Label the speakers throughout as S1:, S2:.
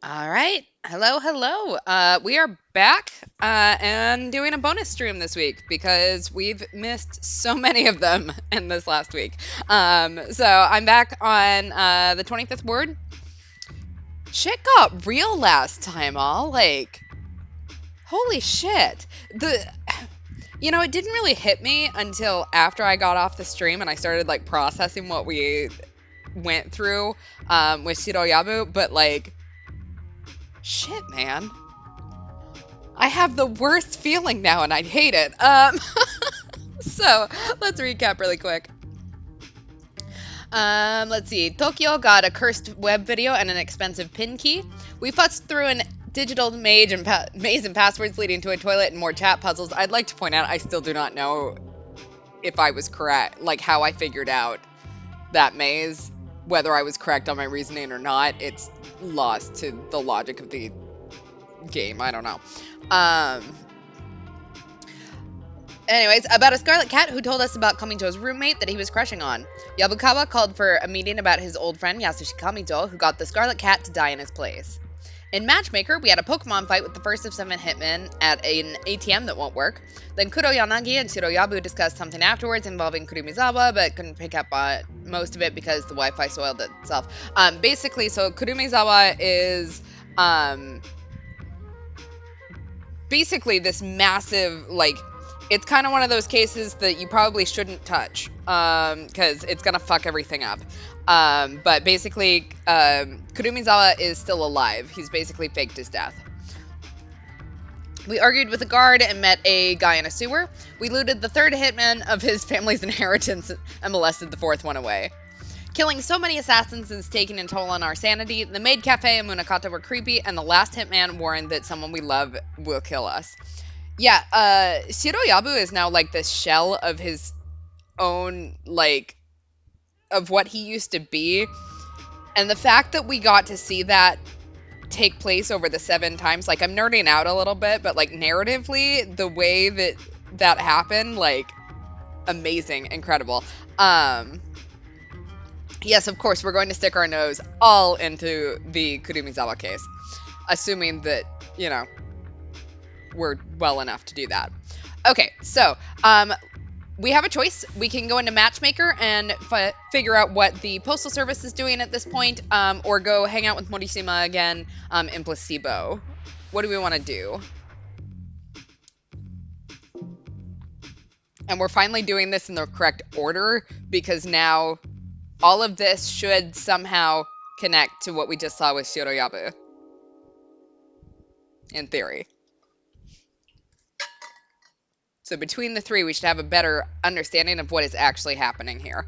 S1: All right. Hello, hello. We are back and doing a bonus stream this week because we've missed so many of them in this last week. So I'm back on the 25th word. Shit got real last time, all like, holy shit. It didn't really hit me until after I got off the stream and I started like processing what we went through with Shiroyabu, but like, shit, man. I have the worst feeling now and I hate it. So let's recap really quick. Let's see. Tokyo got a cursed web video and an expensive pin key. We futzed through an digital maze and passwords leading to a toilet and more chat puzzles. I'd like to point out I still do not know if I was correct, like how I figured out that maze, whether I was correct on my reasoning or not. It's lost to the logic of the game. I don't know. Um, Anyways, about a scarlet cat who told us about Kamito's roommate that he was crushing on. Yabukawa called for a meeting about his old friend Yasushi Kamito, who got the scarlet cat to die in his place. In Matchmaker, we had a Pokemon fight with the first of 7 hitmen at an ATM that won't work. Then Kuroyanagi and Shiroyabu discussed something afterwards involving Kurumizawa, but couldn't pick up on most of it because the Wi-Fi soiled itself. Basically, so Kurumizawa is basically this massive, like, it's kind of one of those cases that you probably shouldn't touch because it's gonna fuck everything up. But basically, Kurumizawa is still alive. He's basically faked his death. We argued with a guard and met a guy in a sewer. We looted the third hitman of his family's inheritance and molested the fourth one away. Killing so many assassins is taking a toll on our sanity. The maid cafe and Munakata were creepy, and the last hitman warned that someone we love will kill us. Yeah, Shiroyabu is now like this shell of his own, like, of what he used to be. And the fact that we got to see that take place over the 7 times, like, I'm nerding out a little bit, but like narratively, the way that happened, like, amazing, incredible. Yes, of course, we're going to stick our nose all into the Kurumizawa case, assuming that, we're well enough to do that. Okay, so we have a choice. We can go into Matchmaker and figure out what the Postal Service is doing at this point, or go hang out with Morishima again in Placebo. What do we want to do? And we're finally doing this in the correct order because now all of this should somehow connect to what we just saw with Shiroyabu. In theory. So between the 3, we should have a better understanding of what is actually happening here.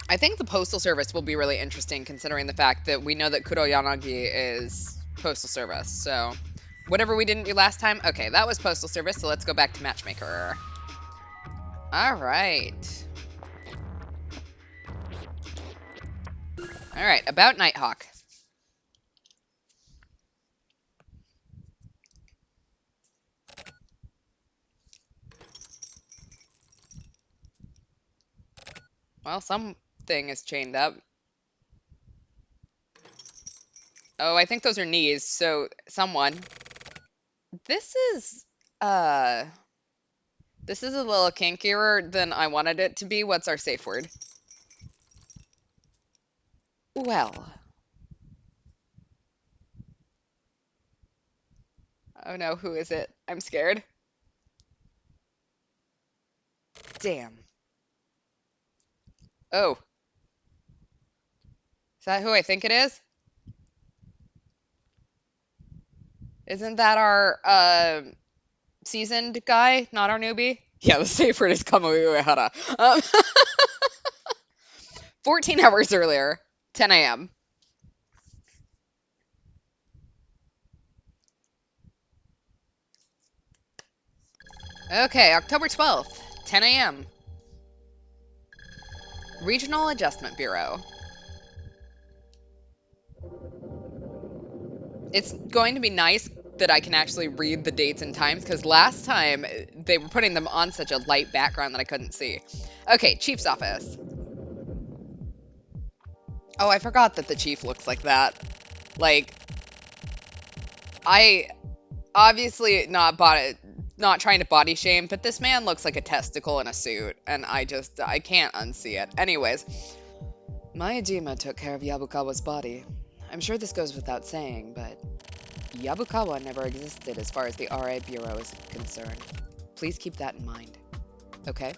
S1: I think the Postal Service will be really interesting considering the fact that we know that Kuroyanagi is Postal Service. So whatever we didn't do last time, okay, that was Postal Service, so let's go back to Matchmaker. All right. All right, about Nighthawk. Well, something is chained up. Oh, I think those are knees, so someone. This is a little kinkier than I wanted it to be. What's our safe word? Well. Oh no, who is it? I'm scared. Damn. Oh. Is that who I think it is? Isn't that our seasoned guy, not our newbie? Yeah, the safe word is Kamui Uehara. 14 hours earlier, 10 a.m. Okay, October 12th, 10 a.m. Regional Adjustment Bureau. It's going to be nice that I can actually read the dates and times because last time they were putting them on such a light background that I couldn't see. Okay, Chief's office. Oh, I forgot that the chief looks like that. Like, I obviously not trying to body shame, but this man looks like a testicle in a suit, and I can't unsee it. Anyways, Mayajima took care of Yabukawa's body. I'm sure this goes without saying, but Yabukawa never existed as far as the RA Bureau is concerned. Please keep that in mind. Okay?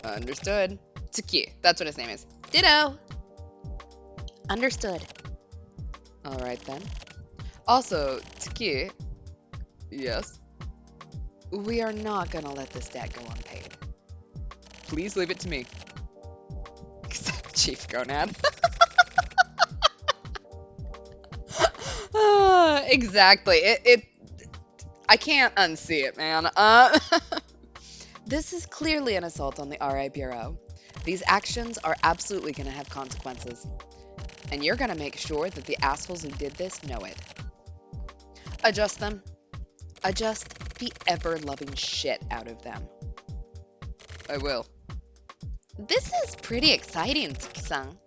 S1: Understood. Tsuki, that's what his name is. Ditto! Understood. Alright then. Also, Tsuki, yes? We are not gonna let this debt go unpaid. Please leave it to me. Except Chief Gonad. Exactly. I can't unsee it, man. This is clearly an assault on the RA Bureau. These actions are absolutely going to have consequences. And you're going to make sure that the assholes who did this know it. Adjust them. Adjust the ever-loving shit out of them. I will. This is pretty exciting, Tsuki-san.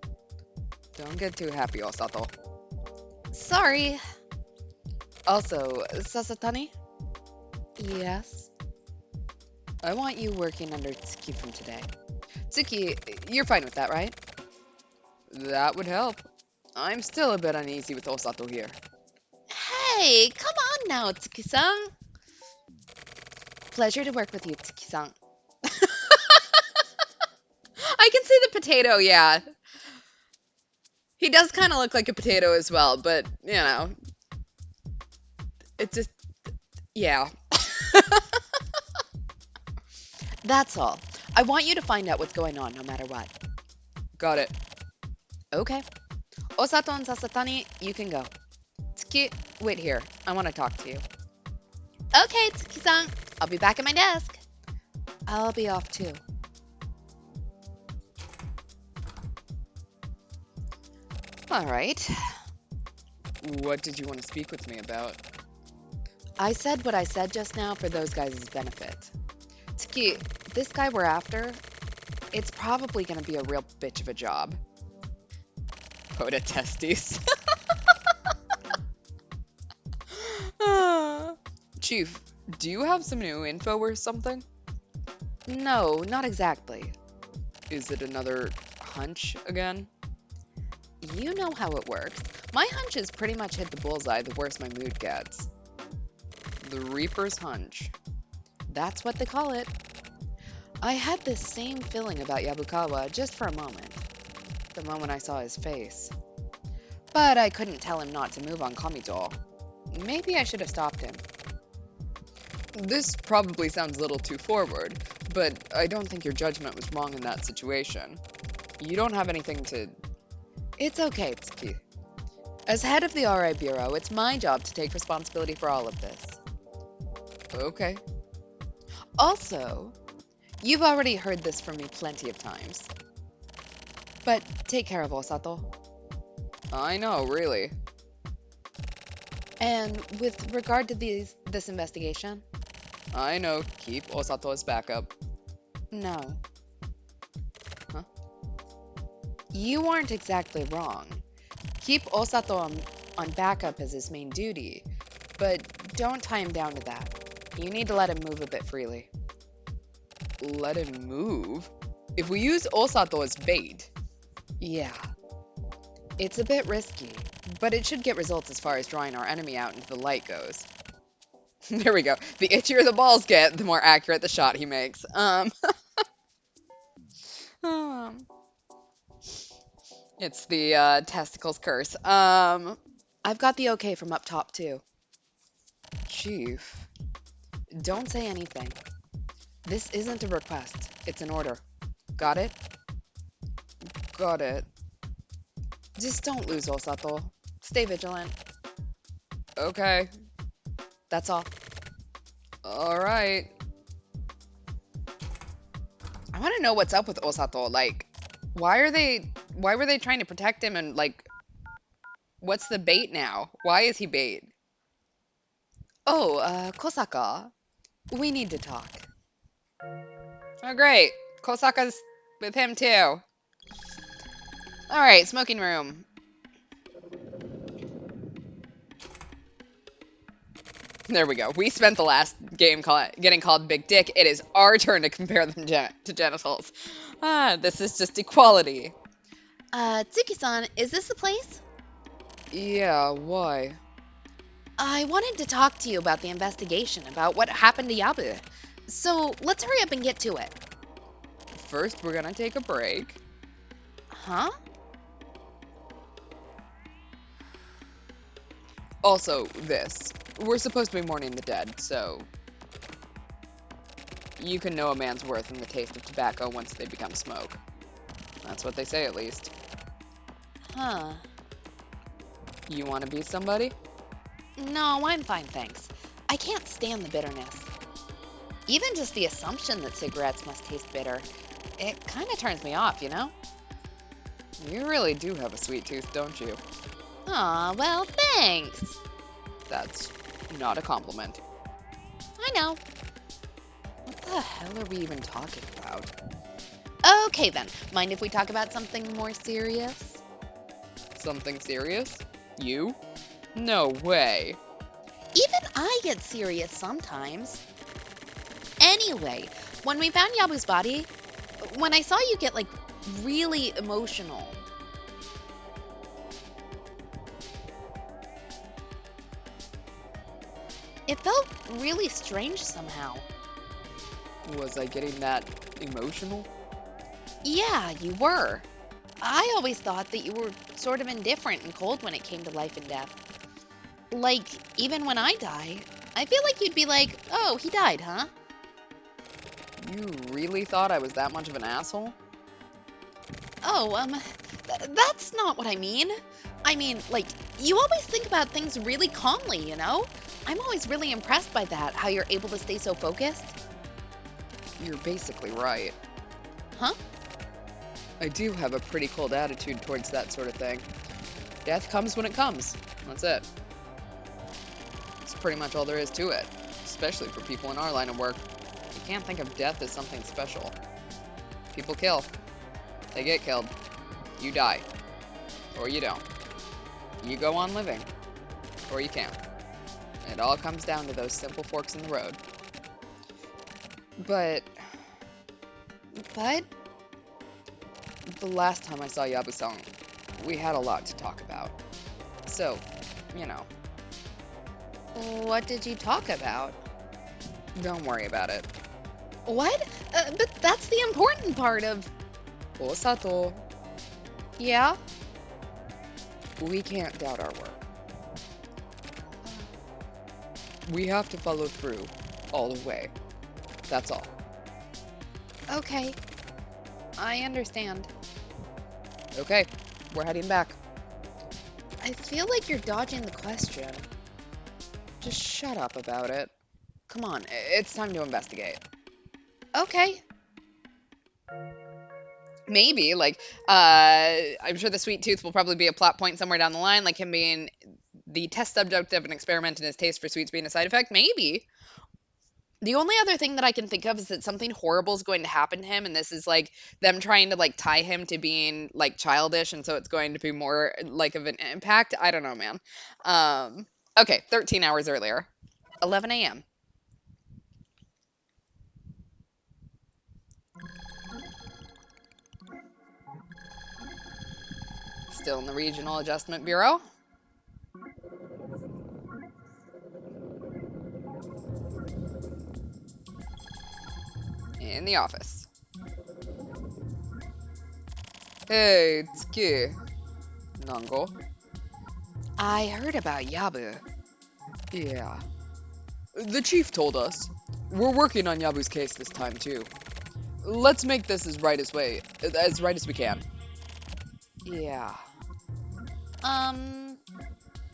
S1: Don't get too happy, Osato. Sorry. Also, Sasatani? Yes? I want you working under Tsuki from today. Tsuki, you're fine with that, right? That would help. I'm still a bit uneasy with Osato here. Hey, come on now, Tsuki-san. Pleasure to work with you, Tsuki-san. I can see the potato, yeah. He does kind of look like a potato as well, but, you know, it just, yeah. That's all. I want you to find out what's going on no matter what. Got it. Okay. Osato and Sasatani, you can go. Tsuki, wait here. I want to talk to you. Okay, Tsuki-san. I'll be back at my desk. I'll be off too. All right. What did you want to speak with me about? I said what I said just now for those guys' benefit. Tsuki, this guy we're after, it's probably going to be a real bitch of a job. Poda testes. Chief, do you have some new info or something? No, not exactly. Is it another hunch again? You know how it works. My hunches pretty much hit the bullseye the worse my mood gets. The Reaper's hunch. That's what they call it. I had this same feeling about Yabukawa just for a moment. The moment I saw his face. But I couldn't tell him not to move on Kamito. Maybe I should have stopped him. This probably sounds a little too forward, but I don't think your judgment was wrong in that situation. You don't have anything to... It's okay, Tsuki. As head of the RI Bureau, it's my job to take responsibility for all of this. Okay. Also, you've already heard this from me plenty of times. But take care of Osato. I know, really. And with regard to this investigation? I know, keep Osato as backup. No. Huh? You aren't exactly wrong. Keep Osato on backup as his main duty, but don't tie him down to that. You need to let him move a bit freely. Let him move? If we use Osato as bait? Yeah. It's a bit risky, but it should get results as far as drawing our enemy out into the light goes. There we go. The itchier the balls get, the more accurate the shot he makes. It's the testicles curse. I've got the okay from up top too. Chief, don't say anything. This isn't a request. It's an order. Got it? Got it. Just don't lose Osato. Stay vigilant. Okay. That's all. Alright. I want to know what's up with Osato. Like, why were they trying to protect him and, like, what's the bait now? Why is he bait? Oh, Kosaka. We need to talk. Oh, great. Kosaka's with him, too. Alright, smoking room. There we go. We spent the last game getting called Big Dick. It is our turn to compare them to genitals. This is just equality.
S2: Tsuki-san, is this the place?
S1: Yeah, why?
S2: I wanted to talk to you about the investigation, about what happened to Yabu. So, let's hurry up and get to it.
S1: First, we're gonna take a break.
S2: Huh?
S1: Also, this. We're supposed to be mourning the dead, so you can know a man's worth in the taste of tobacco once they become smoke. That's what they say, at least.
S2: Huh.
S1: You want to be somebody?
S2: No, I'm fine, thanks. I can't stand the bitterness. Even just the assumption that cigarettes must taste bitter, it kind of turns me off, you know?
S1: You really do have a sweet tooth, don't you?
S2: Aw, well, thanks.
S1: That's not a compliment.
S2: I know.
S1: What the hell are we even talking about?
S2: Okay then, mind if we talk about something more serious?
S1: Something serious? You? No way.
S2: Even I get serious sometimes. Anyway, when we found Yabu's body, when I saw you get, like, really emotional. It felt really strange somehow.
S1: Was I getting that emotional?
S2: Yeah, you were. I always thought that you were sort of indifferent and cold when it came to life and death. Like, even when I die, I feel like you'd be like, oh, he died, huh?
S1: You really thought I was that much of an asshole?
S2: Oh, that's not what I mean. I mean, like, you always think about things really calmly, you know? I'm always really impressed by that, how you're able to stay so focused.
S1: You're basically right.
S2: Huh?
S1: I do have a pretty cold attitude towards that sort of thing. Death comes when it comes. That's it. That's pretty much all there is to it, especially for people in our line of work. You can't think of death as something special. People kill. They get killed. You die. Or you don't. You go on living. Or you can't. It all comes down to those simple forks in the road. But the last time I saw Yabu-san, we had a lot to talk about. So, you know.
S2: What did you talk about?
S1: Don't worry about it.
S2: What? But that's the important part of...
S1: Osato,
S2: Yeah?
S1: we can't doubt our work. We have to follow through all the way. That's all.
S2: Okay. I understand.
S1: Okay, we're heading back.
S2: I feel like you're dodging the question.
S1: Just shut up about it. Come on, it's time to investigate.
S2: Okay.
S1: Maybe, I'm sure the sweet tooth will probably be a plot point somewhere down the line, like him being the test subject of an experiment and his taste for sweets being a side effect. Maybe. The only other thing that I can think of is that something horrible is going to happen to him, and this is like them trying to like tie him to being like childish, and so it's going to be more like of an impact. I don't know, man. Okay, 13 hours earlier, 11 a.m. Still in the Regional Adjustment Bureau. In the office. Hey, Tsuki. Nango.
S2: I heard about Yabu.
S1: Yeah. The chief told us. We're working on Yabu's case this time, too. Let's make this as right as we can. Yeah.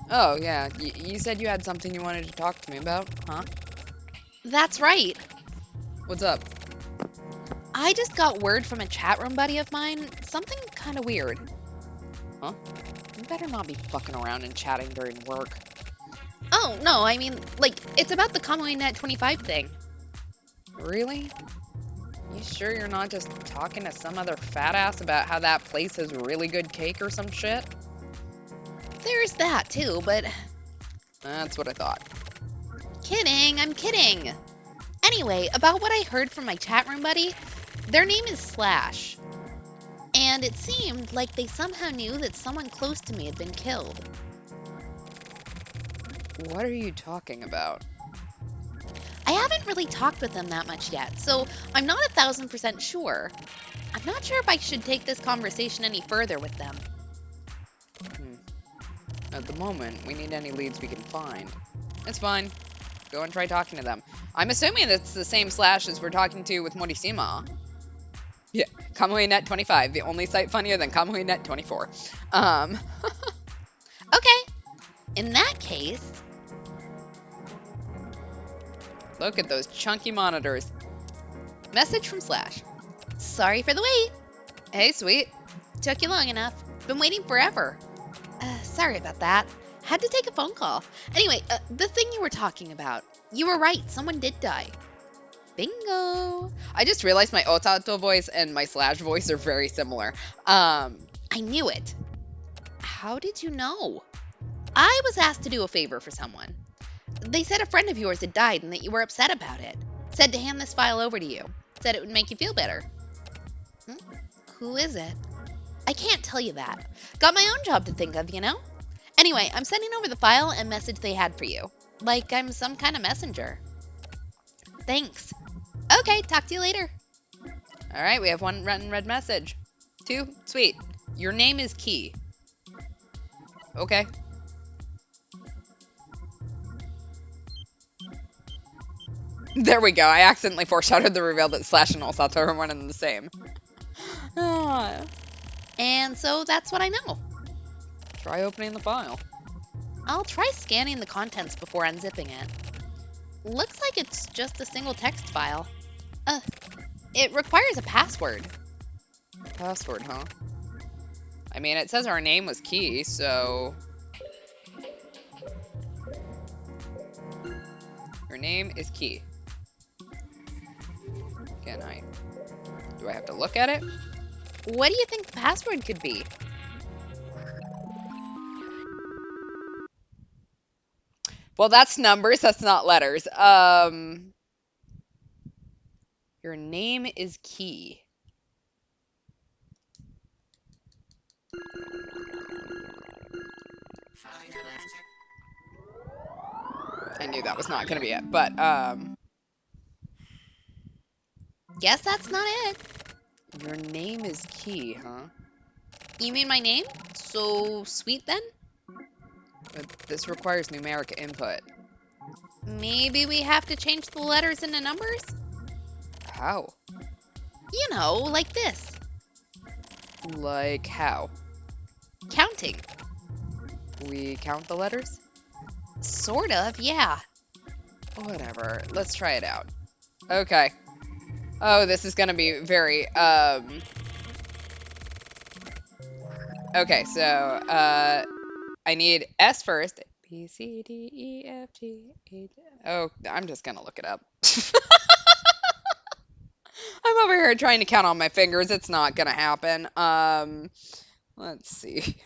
S1: Oh, yeah. You said you had something you wanted to talk to me about, huh?
S2: That's right.
S1: What's up?
S2: I just got word from a chat room buddy of mine. Something kind of weird.
S1: Huh? You better not be fucking around and chatting during work.
S2: Oh, no, I mean, like, it's about the Kamui Net 25 thing.
S1: Really? You sure you're not just talking to some other fat ass about how that place has really good cake or some shit?
S2: There's that too, but
S1: That's what I thought.
S2: kidding, I'm kidding. Anyway, about what I heard from my chat room buddy, their name is Slash. And it seemed like they somehow knew that someone close to me had been killed.
S1: What are you talking about?
S2: I haven't really talked with them that much yet, so I'm not 1000% sure. I'm not sure if I should take this conversation any further with them.
S1: At the moment, we need any leads we can find. It's fine. Go and try talking to them. I'm assuming it's the same Slash as we're talking to with Morishima. Yeah, KamuiNet 25, the only site funnier than KamuiNet 24.
S2: Okay, in that case,
S1: Look at those chunky monitors. Message from Slash.
S2: sorry for the wait.
S1: Hey, sweet.
S2: Took you long enough. Been waiting forever. Sorry about that. Had to take a phone call. Anyway, the thing you were talking about. You were right. Someone did die. Bingo.
S1: I just realized my Otato voice and my Slash voice are very similar.
S2: I knew it. How did you know? I was asked to do a favor for someone. They said a friend of yours had died and that you were upset about it. Said to hand this file over to you. Said it would make you feel better. Who is it? I can't tell you that. Got my own job to think of, you know? Anyway, I'm sending over the file and message they had for you. Like I'm some kind of messenger. Thanks. Okay, talk to you later.
S1: All right, we have one red message. 2, sweet. Your name is Key. Okay. There we go. I accidentally foreshadowed the reveal that Slash and Osato are one and the same. Ah.
S2: And so that's what I know.
S1: Try opening the file.
S2: I'll try scanning the contents before unzipping it. Looks like it's just a single text file. It requires a password.
S1: Password, huh? I mean, it says our name was Key, so... Your name is Key. Do I have to look at it?
S2: What do you think the password could be?
S1: Well, that's numbers, that's not letters. Your name is Key. I knew that was not going to be it, but,
S2: Guess that's not it.
S1: your name is Key, huh?
S2: You mean my name? So sweet then?
S1: But this requires numeric input.
S2: Maybe we have to change the letters into numbers?
S1: How?
S2: You know, like this.
S1: Like how?
S2: Counting.
S1: We count the letters?
S2: Sort of, yeah.
S1: Whatever. Let's try it out. Okay. Oh, this is gonna be very, Okay, so, I need S first. B, C, D, E, F, G, H. Oh, I'm just gonna look it up. I'm over here trying to count on my fingers. It's not gonna happen. Let's see.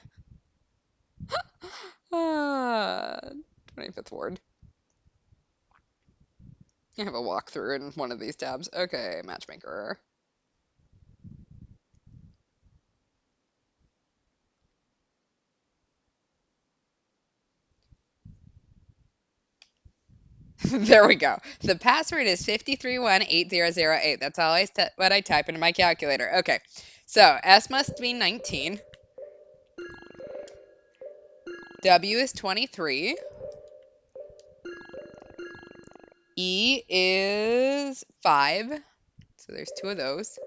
S1: 25th Ward. I have a walkthrough in one of these tabs. Okay, matchmaker. There we go. The password is 5318008. That's all what I type into my calculator. Okay, so S must be 19. W is 23. E is 5. So there's 2 of those.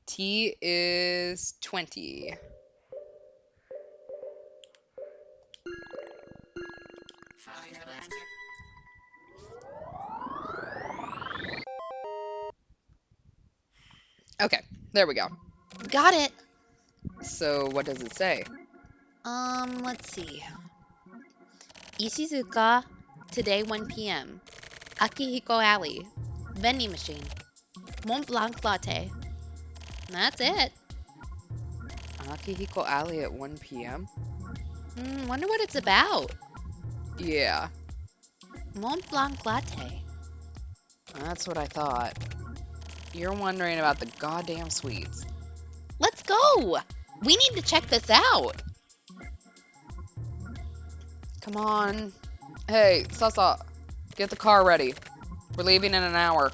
S1: T is 20. Okay, there we go.
S2: Got it.
S1: So what does it say?
S2: Let's see. Ishizuka, today 1 p.m. Akihiko Alley. Vending machine. Mont Blanc latte. That's it.
S1: Akihiko Alley at 1 p.m.?
S2: Wonder what it's about.
S1: Yeah,
S2: Mont Blanc latte.
S1: that's what I thought. You're wondering about the goddamn sweets.
S2: Let's go! We need to check this out.
S1: Come on. Hey, Sasa, get the car ready. We're leaving in an hour.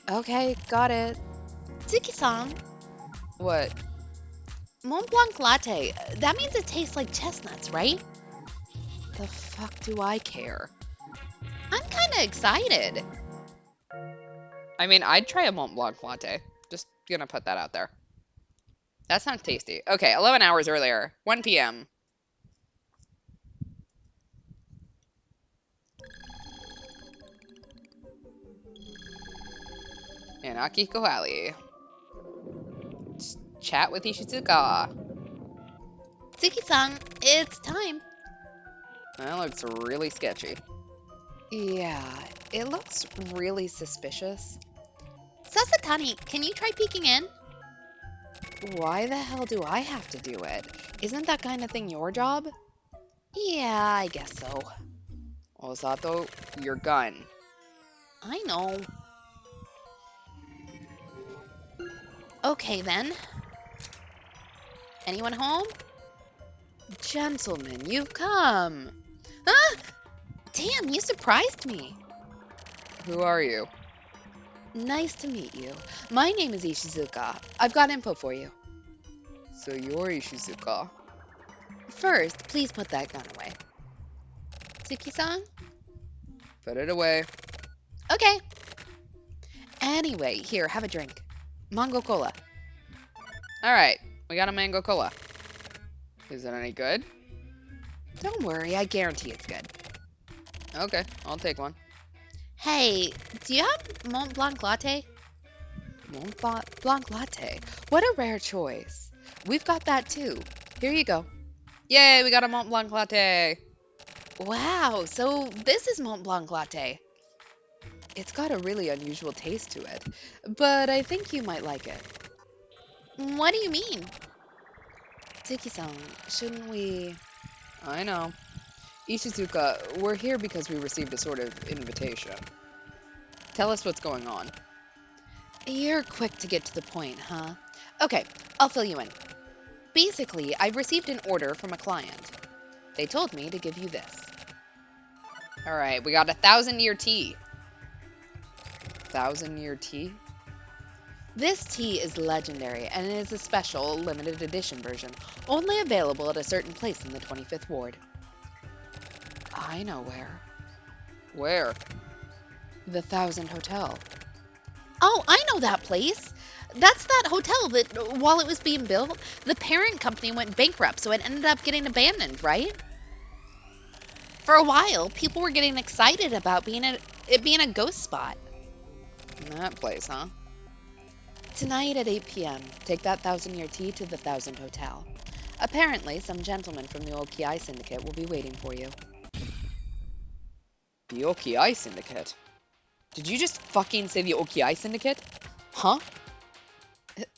S1: Okay, got it.
S2: Tsuki-san,
S1: What?
S2: Mont Blanc latte. That means it tastes like chestnuts, right?
S1: The fuck do I care?
S2: I'm kind of excited.
S1: I mean, I'd try a Mont Blanc latte. Just gonna put that out there. That sounds tasty. Okay, 11 hours earlier. 1 p.m. In Akihiko Alley. Chat with Ishizuka.
S2: Tsuki-san, it's time.
S1: That looks really sketchy. Yeah, it looks really suspicious.
S2: Sasatani, can you try peeking in?
S1: Why the hell do I have to do it? Isn't that kind of thing your job?
S2: Yeah, I guess so.
S1: Osato, your gun.
S2: I know. Okay, then. Anyone home?
S1: Gentlemen, you've come.
S2: Ah! Damn, you surprised me.
S1: Who are you?
S2: Nice to meet you. My name is Ishizuka. I've got info for you.
S1: So you're Ishizuka.
S2: First, please put that gun away. Tsuki-san?
S1: Put it away.
S2: Okay. Anyway, here, have a drink. Mango cola.
S1: Alright, we got a mango cola. Is it any good?
S2: Don't worry, I guarantee it's good.
S1: Okay, I'll take one.
S2: Hey, do you have Mont Blanc latte?
S1: Mont Blanc latte. What a rare choice. We've got that too. Here you go. Yay, we got a Mont Blanc latte.
S2: Wow, so this is Mont Blanc latte.
S1: It's got a really unusual taste to it, but I think you might like it.
S2: What do you mean?
S1: Tsuki-san, shouldn't we... I know. Ishizuka, we're here because we received a sort of invitation. Tell us what's going on.
S2: You're quick to get to the point, huh? Okay, I'll fill you in. Basically, I received an order from a client. They told me to give you this.
S1: Alright, we got a 1,000-year tea. 1,000-year tea?
S2: This tea is legendary and it is a special, limited edition version, only available at a certain place in the 25th Ward.
S1: I know where. Where? The 1,000 Hotel.
S2: Oh, I know that place. That's that hotel that, while it was being built, the parent company went bankrupt, so it ended up getting abandoned, right? For a while, people were getting excited about it being a ghost spot.
S1: That place, huh?
S2: Tonight at 8 p.m., take that 1,000-year tea to the 1,000 Hotel. Apparently, some gentleman from the Old Ki Syndicate will be waiting for you.
S1: The Oki Syndicate? Did you just fucking say the Oki Syndicate? Huh?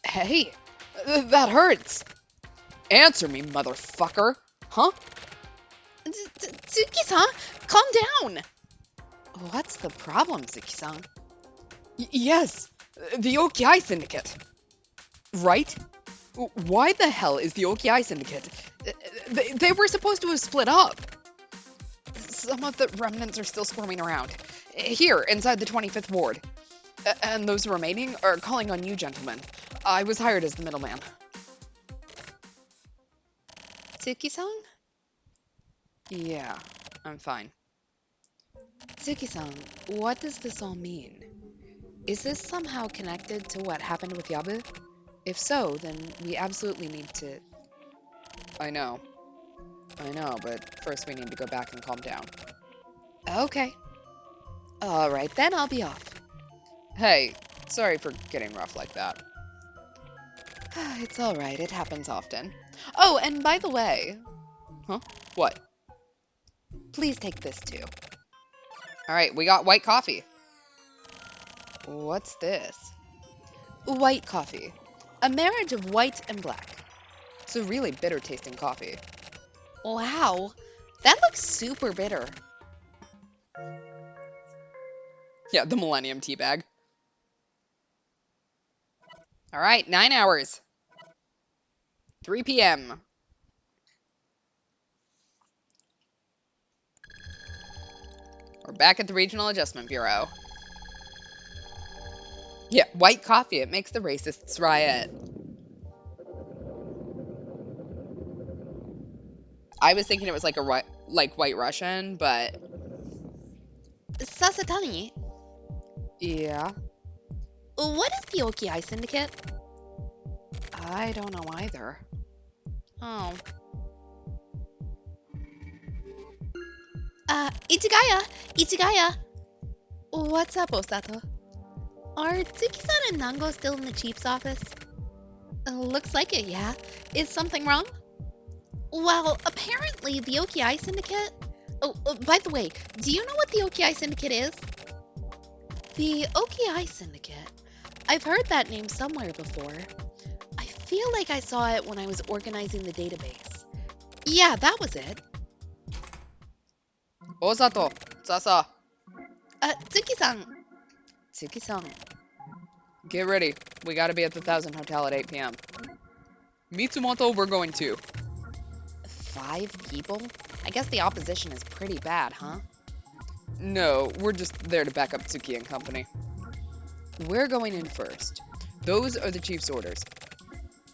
S1: Hey, that hurts. Answer me, motherfucker. Huh?
S2: Tsuki-san, calm down.
S1: What's the problem, Tsuki-san? Yes, the Oki Syndicate. Right? Why the hell is the Oki Syndicate? They were supposed to have split up. Some of the remnants are still squirming around. Here, inside the 25th Ward. And those remaining are calling on you, gentlemen. I was hired as the middleman.
S2: Tsuki-san?
S1: Yeah, I'm fine. Tsuki-san, what does this all mean? Is this somehow connected to what happened with Yabu? If so, then we absolutely need to... I know, but first we need to go back and calm down. Okay. Alright, then I'll be off. Hey, sorry for getting rough like that. It's alright, it happens often. Oh, and by the way... Huh? What? Please take this too. All right, we got white coffee. What's this? White coffee. A marriage of white and black. It's a really bitter tasting coffee.
S2: Wow, that looks super bitter.
S1: Yeah, the Millennium tea bag. All right, 9 hours. 3 p.m. We're back at the Regional Adjustment Bureau. Yeah, white coffee. It makes the racists riot. I was thinking it was like like White Russian, but
S2: Sasatani,
S1: yeah,
S2: what is the OKI Syndicate?
S1: I don't know either.
S2: Oh. Ichigaya! Ichigaya!
S1: What's up, Osato?
S2: Are Tsuki-san and Nango still in the chief's office? Looks like it, yeah. Is something wrong? Well, apparently the OKI Syndicate... Oh, by the way, do you know what the OKI Syndicate is? The OKI Syndicate? I've heard that name somewhere before. I feel like I saw it when I was organizing the database. Yeah, that was it.
S1: Osato, Sasa,
S2: Tsuki-san.
S1: Tsuki-san. Get ready. We gotta be at the Thousand Hotel at 8 p.m. Mitsumoto, we're going to.
S2: 5 people? I guess the opposition is pretty bad, huh?
S1: No, we're just there to back up Tsuki and company. We're going in first. Those are the chief's orders.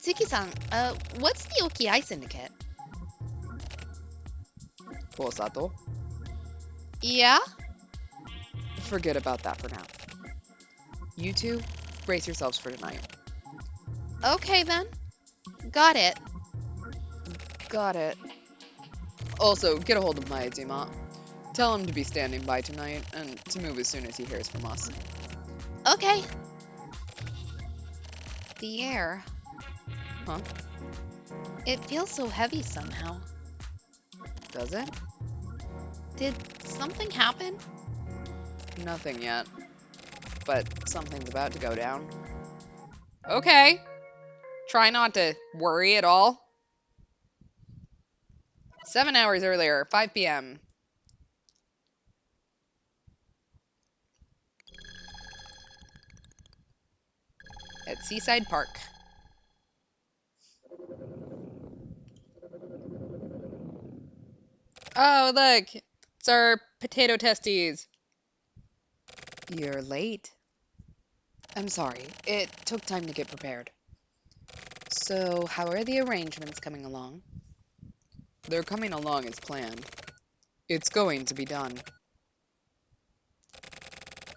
S2: Tsuki-san, what's the OKI Syndicate?
S1: Osato,
S2: Yeah?
S1: forget about that for now. You two, brace yourselves for tonight.
S2: Okay then. Got it.
S1: Got it. Also, get a hold of Maedzima. Tell him to be standing by tonight and to move as soon as he hears from us.
S2: Okay. The air.
S1: Huh?
S2: It feels so heavy somehow.
S1: Does it?
S2: Did something happen?
S1: Nothing yet. But something's about to go down. Okay. Try not to worry at all. 7 hours earlier, 5 p.m. At Seaside Park. Oh, look! It's our potato testes. You're late. I'm sorry. It took time to get prepared. So, how are the arrangements coming along? They're coming along as planned. It's going to be done.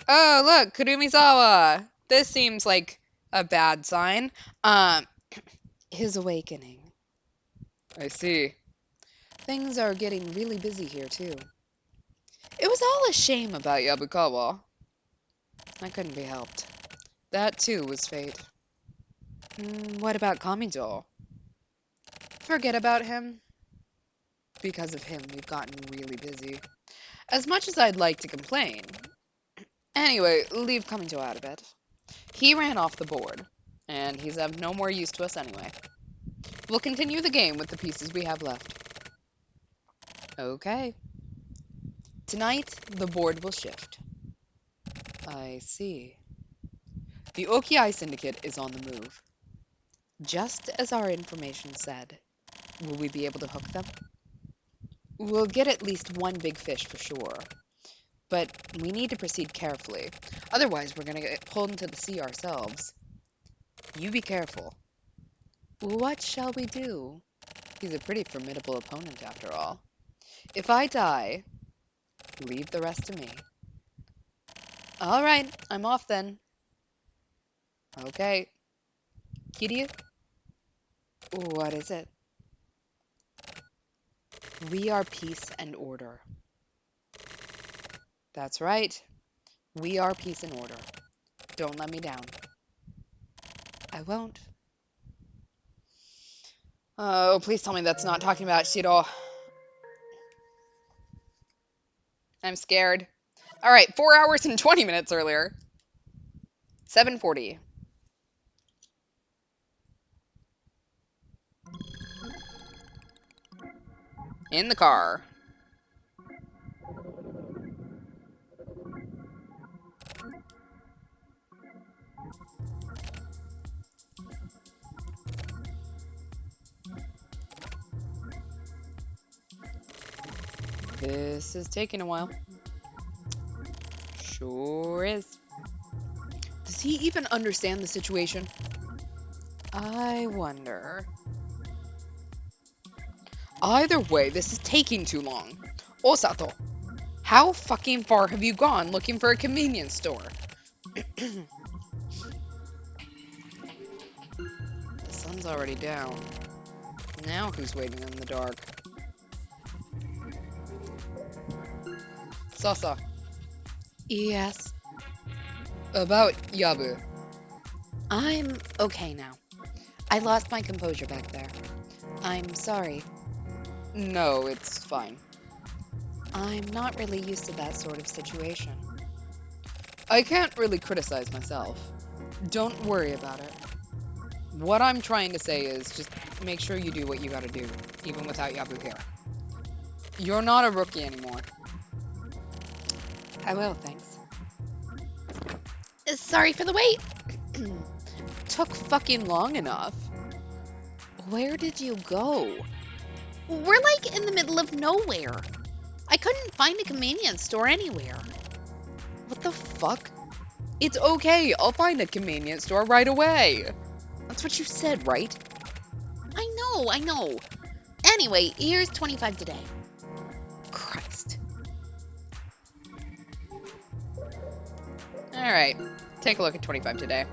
S1: Oh, look! Kurumisawa! This seems like a bad sign. Um, his awakening. I see. Things are getting really busy here, too. It was all a shame about Yabukawa. I couldn't be helped. That, too, was fate. What about Kamijo? Forget about him. Because of him, we've gotten really busy. As much as I'd like to complain. Anyway, leave Kamijo out of it. He ran off the board, and he's of no more use to us anyway. We'll continue the game with the pieces we have left. Okay. Tonight, the board will shift. I see. The OKI Syndicate is on the move. Just as our information said. Will we be able to hook them? We'll get at least one big fish for sure. But we need to proceed carefully. Otherwise, we're going to get pulled into the sea ourselves. You be careful. What shall we do? He's a pretty formidable opponent, after all. If I die, leave the rest to me. All right, I'm off then. Okay. Kiryu? What is it? We are peace and order. That's right. We are peace and order. Don't let me down. I won't. Oh, please tell me that's not talking about Shiro. I'm scared. All right, 4 hours and 20 minutes earlier. 7:40. In the car. This is taking a while. Sure is. Does he even understand the situation? I wonder. Either way, this is taking too long. Osato, how fucking far have you gone looking for a convenience store? The sun's already down. Now who's waiting in the dark? Sasa.
S2: Yes.
S1: About Yabu.
S2: I'm okay now. I lost my composure back there. I'm sorry.
S1: No, it's fine.
S2: I'm not really used to that sort of situation.
S1: I can't really criticize myself. Don't worry about it. What I'm trying to say is just make sure you do what you gotta do, even without Yabu here. You're not a rookie anymore.
S2: I will, thanks. Sorry for the wait.
S1: Took fucking long enough.
S2: Where did you go? We're like in the middle of nowhere. I couldn't find a convenience store anywhere.
S1: What the fuck? It's okay, I'll find a convenience store right away. That's what you said, right?
S2: I know. Anyway, here's 25 today.
S1: Christ. Alright, take a look at 25 today.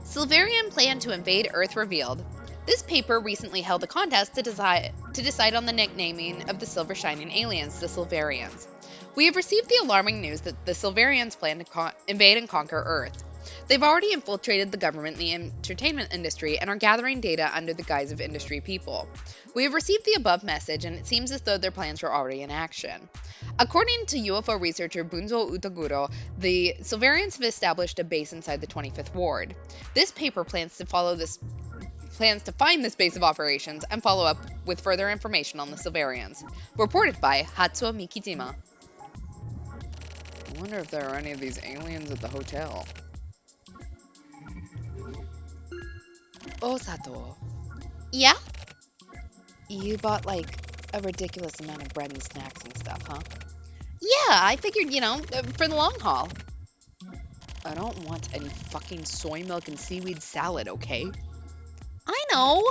S2: Silverian plan to invade Earth revealed. This paper recently held a contest to decide on the nicknaming of the silver shining aliens, the Silverians. We have received the alarming news that the Silverians plan to invade and conquer Earth. They've already infiltrated the government and the entertainment industry and are gathering data under the guise of industry people. We have received the above message, and it seems as though their plans are already in action. According to UFO researcher Bunzo Utaguro, the Silverians have established a base inside the 25th Ward. This paper plans to find this base of operations and follow up with further information on the Silverians. Reported by Hatsuo Mikijima. I wonder if there are any of these aliens at the hotel. Osato. Yeah?
S1: You bought, like, a ridiculous amount of bread and snacks and stuff, huh?
S2: Yeah, I figured, for the long haul.
S1: I don't want any fucking soy milk and seaweed salad, okay?
S2: I know.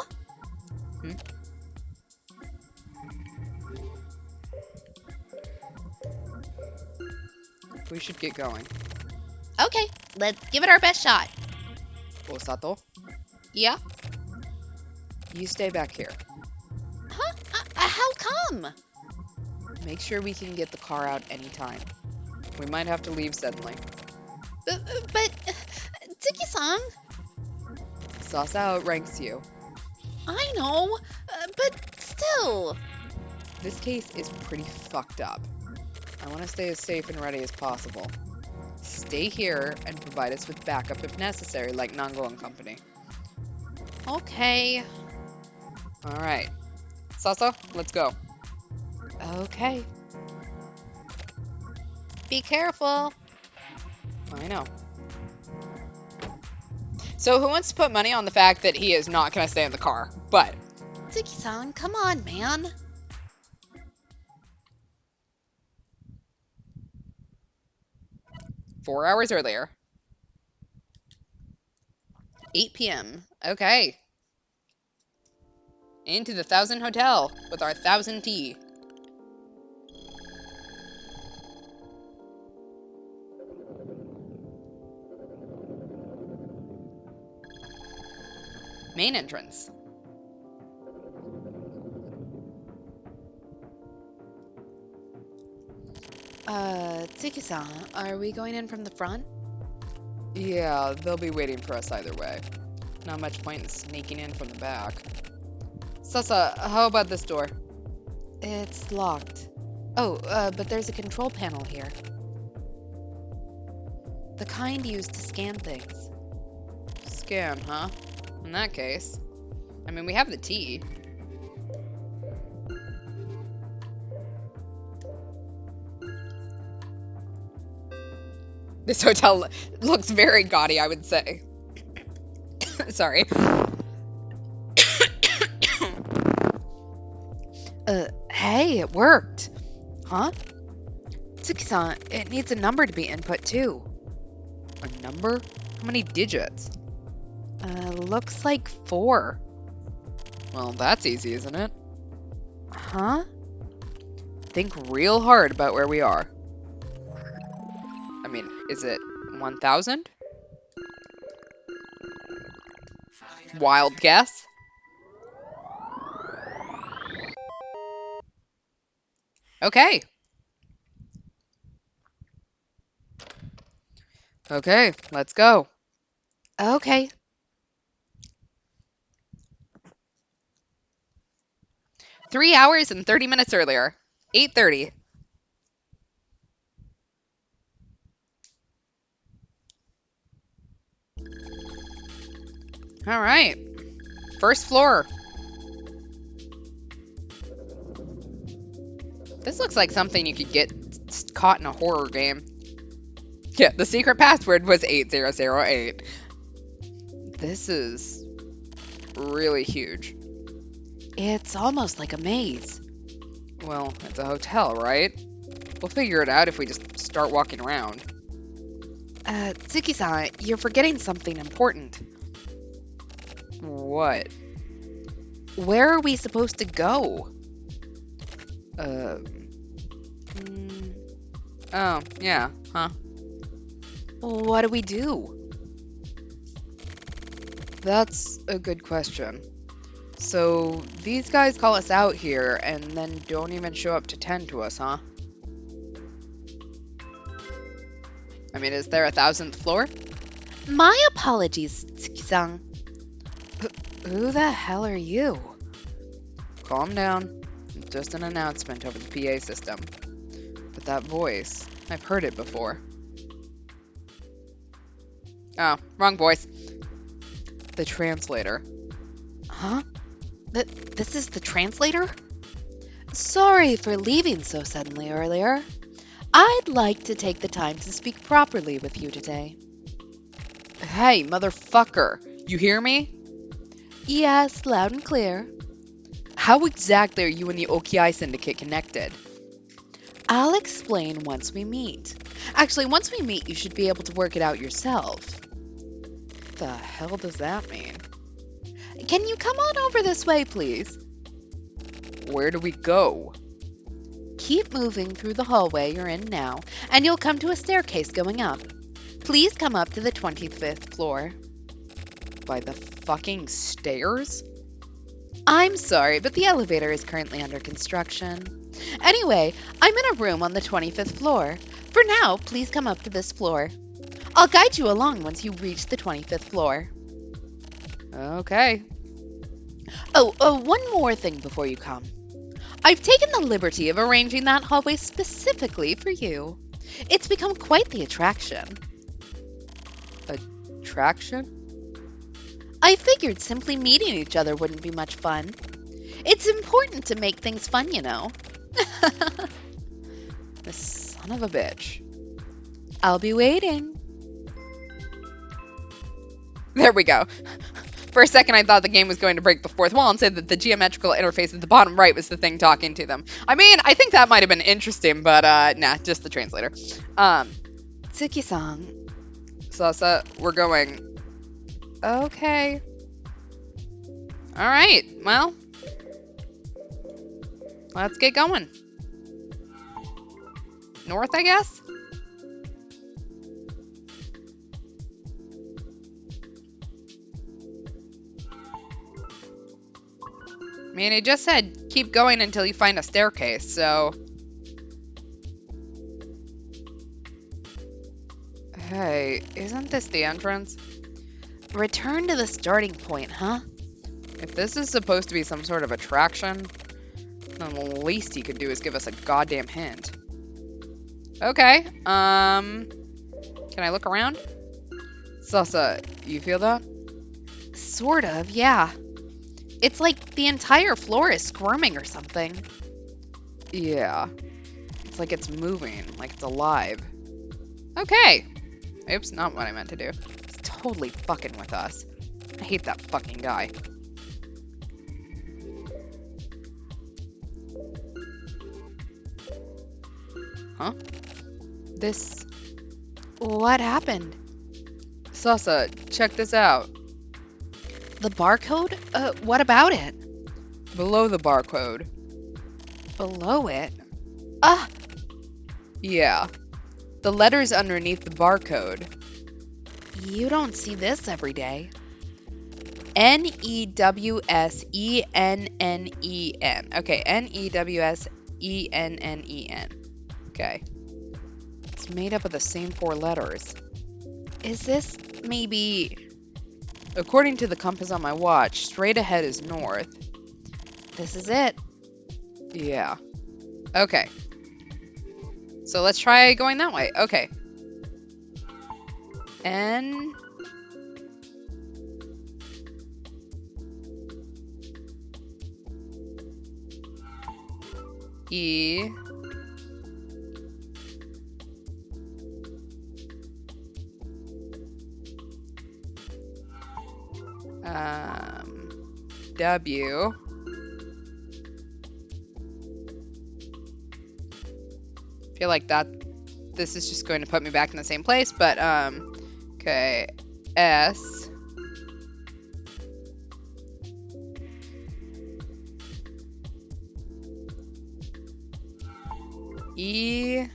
S1: We should get going.
S2: Okay, let's give it our best shot.
S1: Osato,
S2: Yeah?
S1: you stay back here.
S2: Huh? How come?
S1: Make sure we can get the car out anytime. We might have to leave suddenly.
S2: But Tsuki-san,
S1: Sasa outranks you.
S2: I know, but still.
S1: This case is pretty fucked up. I want to stay as safe and ready as possible. Stay here and provide us with backup if necessary, like Nango and company.
S2: Okay.
S1: Alright. Sasa, let's go.
S2: Okay. Be careful.
S1: I know. So who wants to put money on the fact that he is not going to stay in the car? But
S2: Tsuki-san, come on, man.
S1: four hours earlier. 8 p.m. Okay. Into the 1000 Hotel with our 1000 tea. Main entrance.
S2: Tsuki-san, are we going in from the front?
S1: Yeah, they'll be waiting for us either way. Not much point in sneaking in from the back. Sasa, how about this door?
S2: It's locked. Oh, but there's a control panel here. The kind used to scan things.
S1: Scan, huh? In that case. I mean, we have the tea. This hotel looks very gaudy, I would say. Sorry.
S2: Hey, it worked. Huh? Tsuki-san, it needs a number to be input too.
S1: A number? How many digits?
S2: Looks like 4.
S1: Well, that's easy, isn't it?
S2: Huh?
S1: Think real hard about where we are. I mean, is it 1,000? Wild guess. Okay. Okay, let's go.
S2: Okay.
S1: Three hours and 30 minutes earlier. 8:30. All right. First floor. This looks like something you could get caught in a horror game. Yeah, the secret password was 8008. This is really huge.
S2: It's almost like a maze.
S1: Well, it's a hotel, right? We'll figure it out if we just start walking around.
S2: Tsuki-san, you're forgetting something important.
S1: What?
S2: Where are we supposed to go?
S1: Oh, yeah, huh?
S2: What do we do?
S1: That's a good question. So, these guys call us out here and then don't even show up to tend to us, huh? I mean, is there a 1,000th floor?
S2: My apologies, Tsuki-san.
S1: Who the hell are you? Calm down. Just an announcement over the PA system. But that voice, I've heard it before. Oh, wrong voice. The translator.
S2: Huh? This is the translator? Sorry for leaving so suddenly earlier. I'd like to take the time to speak properly with you today.
S1: Hey, motherfucker. You hear me?
S2: Yes, loud and clear.
S1: How exactly are you and the OKI Syndicate connected?
S2: I'll explain once we meet. Actually, once we meet, you should be able to work it out yourself.
S1: The hell does that mean?
S2: Can you come on over this way, please?
S1: Where do we go?
S2: Keep moving through the hallway you're in now, and you'll come to a staircase going up. Please come up to the 25th floor.
S1: By the fucking stairs?
S2: I'm sorry, but the elevator is currently under construction. Anyway, I'm in a room on the 25th floor. For now, please come up to this floor. I'll guide you along once you reach the 25th floor.
S1: Okay.
S2: Oh, one more thing before you come. I've taken the liberty of arranging that hallway specifically for you. It's become quite the attraction.
S1: Attraction?
S2: I figured simply meeting each other wouldn't be much fun. It's important to make things fun, you know.
S1: This son of a bitch.
S2: I'll be waiting.
S1: There we go. For a second, I thought the game was going to break the fourth wall and say that the geometrical interface at the bottom right was the thing talking to them. I mean, I think that might have been interesting, but nah, just the translator.
S2: Tsuki-san.
S1: Sasa, we're going. Okay. All right. Well, let's get going. North, I guess? I mean, it just said keep going until you find a staircase, so... Hey, isn't this the entrance?
S2: Return to the starting point, huh?
S1: If this is supposed to be some sort of attraction, The least he could do is give us a goddamn hint. Okay, can I look around? Salsa, you feel that?
S2: Sort of, yeah. It's like the entire floor is squirming or something.
S1: Yeah. It's like it's moving, like it's alive. Okay. Oops, not what I meant to do. He's totally fucking with us. I hate that fucking guy. Huh? This...
S2: What happened?
S1: Salsa, check this out.
S2: The barcode? What about it?
S1: Below the barcode.
S2: Below it?
S1: Yeah. The letters underneath the barcode.
S2: You don't see this every day.
S1: N-E-W-S-E-N-N-E-N. Okay, N-E-W-S-E-N-N-E-N. Okay. It's made up of the same 4 letters.
S2: Is this maybe...
S1: According to the compass on my watch, straight ahead is north.
S2: This is it?
S1: Yeah. Okay. So let's try going that way. Okay. N... E... W... feel like this is just going to put me back in the same place, but okay, S E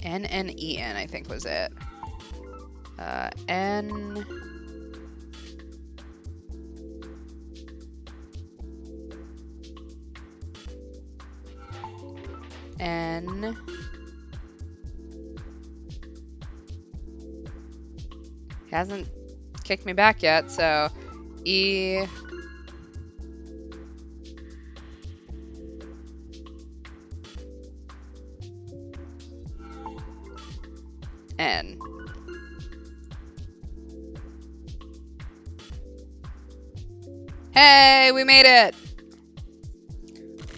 S1: N-N-E-N, I think was it. N N hasn't kicked me back yet, so E N. Hey, we made it!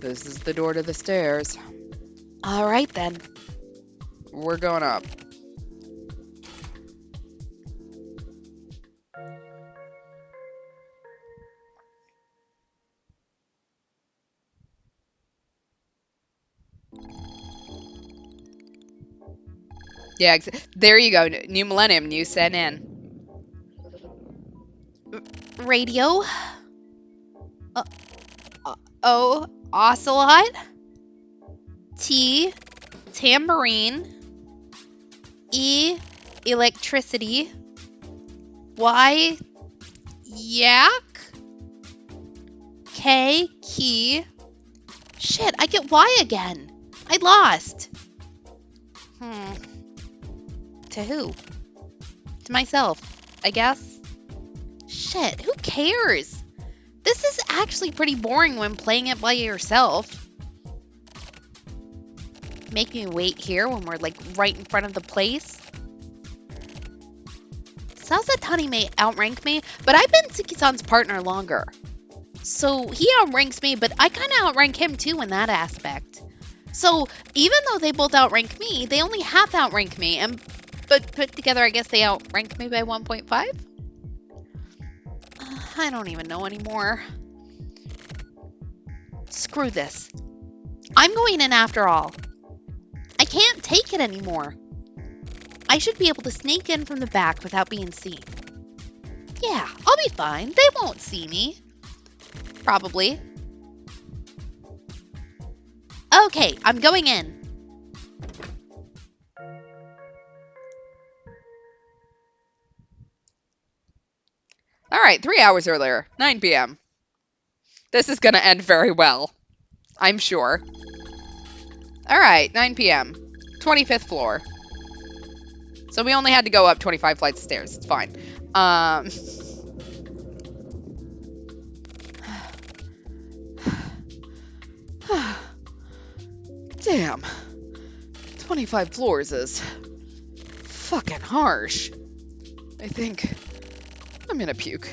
S1: This is the door to the stairs.
S2: All right, then.
S1: We're going up. Yeah, there you go. New millennium, new CNN.
S2: Radio? O, ocelot? T, tambourine. E, electricity. Y, yak. K, key. Shit, I get Y again. I lost. To who? To myself, I guess. Shit, who cares? This is actually pretty boring when playing it by yourself. Make me wait here when we're like right in front of the place. Sasatani may outrank me, but I've been Suki-san's partner longer. So he outranks me, but I kind of outrank him too in that aspect. So even though they both outrank me, they only half outrank me, but put together I guess they outrank me by 1.5? I don't even know anymore. Screw this. I'm going in after all. I can't take it anymore. I should be able to sneak in from the back without being seen. Yeah, I'll be fine. They won't see me. Probably. Okay, I'm going in.
S1: All right, 3 hours earlier, 9 p.m. This is going to end very well, I'm sure. All right, 9 p.m., 25th floor. So we only had to go up 25 flights of stairs. It's fine. Damn. 25 floors is fucking harsh. I think I'm gonna puke.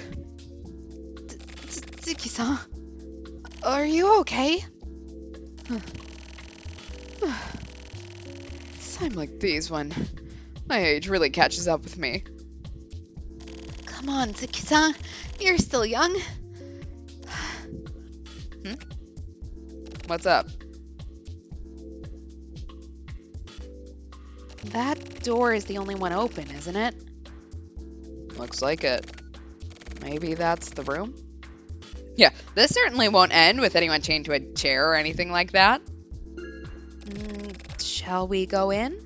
S1: Tsuki-san, are you okay? It's time like these when my age really catches up with me.
S2: Come on, Tsuki-san. You're still young.
S1: What's up?
S2: That door is the only one open, isn't it?
S1: Looks like it. Maybe that's the room? Yeah, this certainly won't end with anyone chained to a chair or anything like that.
S2: Shall we go in?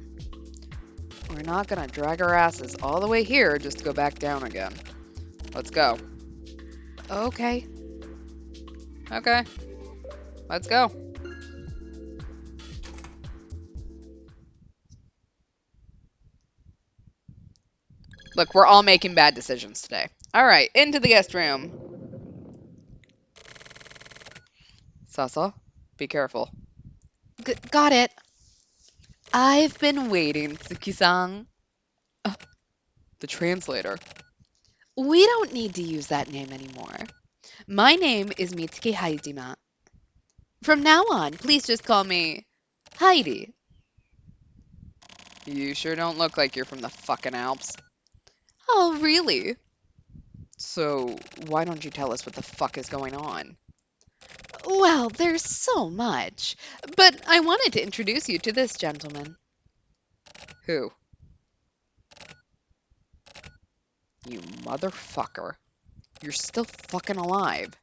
S1: We're not gonna drag our asses all the way here just to go back down again. Let's go.
S2: Okay.
S1: Okay. Let's go. Look, we're all making bad decisions today. All right, into the guest room. Sasa, be careful.
S2: Got it.
S1: I've been waiting, Tsuki-san. The translator.
S2: We don't need to use that name anymore. My name is Mitsuki Haijima. From now on, please just call me Heidi.
S1: You sure don't look like you're from the fucking Alps.
S2: Oh, really?
S1: So, why don't you tell us what the fuck is going on?
S2: Well, there's so much. But I wanted to introduce you to this gentleman.
S1: Who? You motherfucker. You're still fucking alive.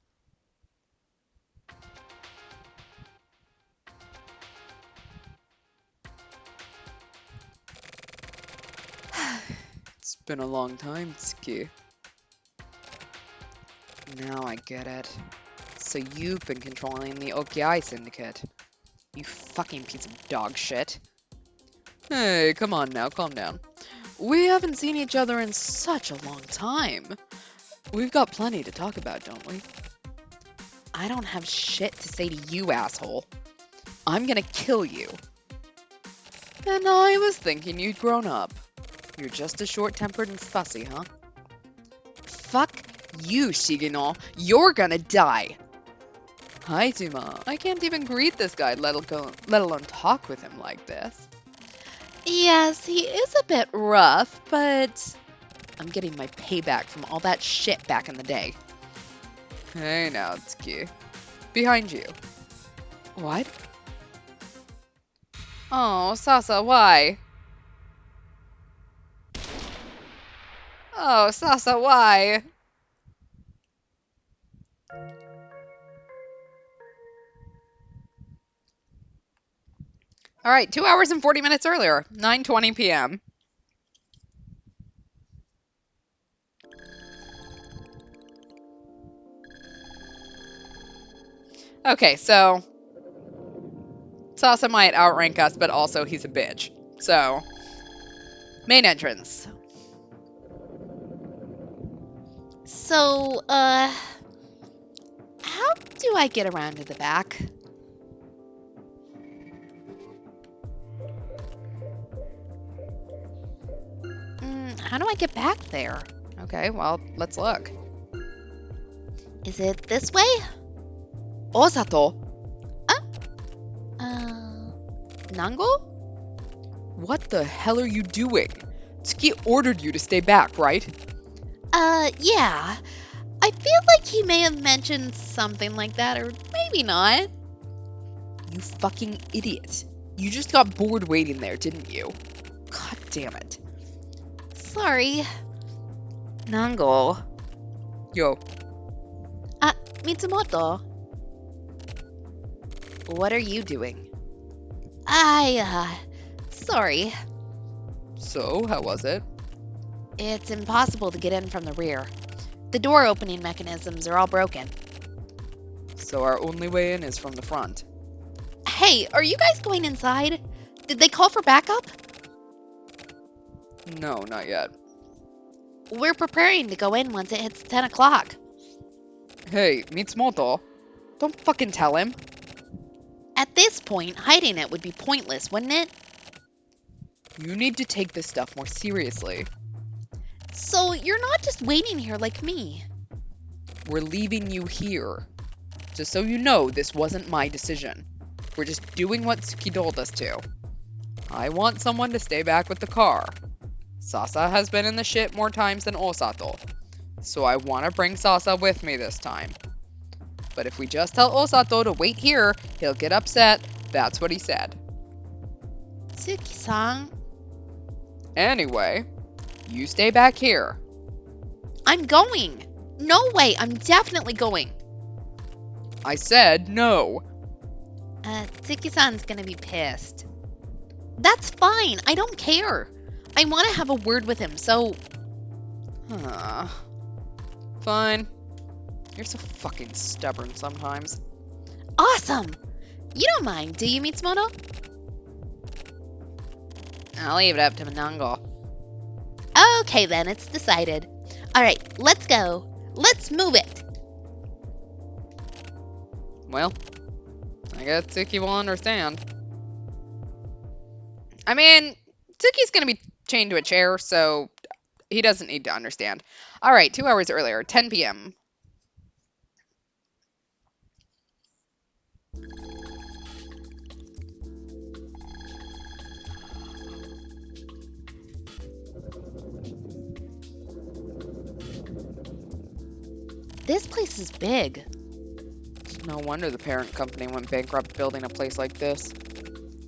S1: It's been a long time, Tsuki. Now I get it. So you've been controlling the Okiai Syndicate. You fucking piece of dog shit. Hey, come on now, calm down. We haven't seen each other in such a long time. We've got plenty to talk about, don't we? I don't have shit to say to you, asshole. I'm gonna kill you. And I was thinking you'd grown up. You're just as short-tempered and fussy, huh? Fuck you, Shigino. You're gonna die. Hi, Tuma. I can't even greet this guy, let alone talk with him like this.
S2: Yes, he is a bit rough, but I'm getting my payback from all that shit back in the day.
S1: Hey now, Tsuki. Behind you. What? Oh, Sasa, why? Oh, Sasa, why? All right, 2 hours and 40 minutes earlier, 9:20 p.m. Okay, so Sasa might outrank us, but also he's a bitch. So, main entrance.
S2: So, how do I get around to the back? How do I get back there?
S1: Okay, well, let's look.
S2: Is it this way?
S1: Osato,
S2: Nango?
S1: what the hell are you doing? Tsuki ordered you to stay back, right?
S2: Yeah. I feel like he may have mentioned something like that, or maybe not.
S1: You fucking idiot. You just got bored waiting there, didn't you? God damn it.
S2: Sorry. Nango.
S1: Yo,
S2: Mitsumoto.
S1: what are you doing?
S2: Sorry.
S1: So, how was it?
S2: It's impossible to get in from the rear. The door opening mechanisms are all broken.
S1: So our only way in is from the front.
S2: Hey, are you guys going inside? Did they call for backup?
S1: No, not yet.
S2: We're preparing to go in once it hits 10 o'clock.
S1: Hey, Mitsumoto. Don't fucking tell him.
S2: At this point, hiding it would be pointless, wouldn't it?
S1: You need to take this stuff more seriously.
S2: So you're not just waiting here like me.
S1: We're leaving you here. Just so you know, this wasn't my decision. We're just doing what Tsuki told us to. I want someone to stay back with the car. Sasa has been in the shit more times than Osato. So I want to bring Sasa with me this time. But if we just tell Osato to wait here, he'll get upset. That's what he said.
S2: Tsuki-san,
S1: Anyway, you stay back here.
S2: I'm going. No way, I'm definitely going.
S1: I said no.
S2: Tsuki-san's gonna be pissed. That's fine, I don't care. I want to have a word with him, so...
S1: Fine. You're so fucking stubborn sometimes.
S2: Awesome! You don't mind, do you, Mitsumoto?
S1: I'll leave it up to Manango.
S2: Okay then, it's decided. Alright, let's go. Let's move it!
S1: Well, I guess Tsuki will understand. I mean, Tsuki's gonna be chained to a chair, so he doesn't need to understand. Alright, 2 hours earlier, 10 p.m.
S2: This place is big.
S1: No wonder the parent company went bankrupt building a place like this.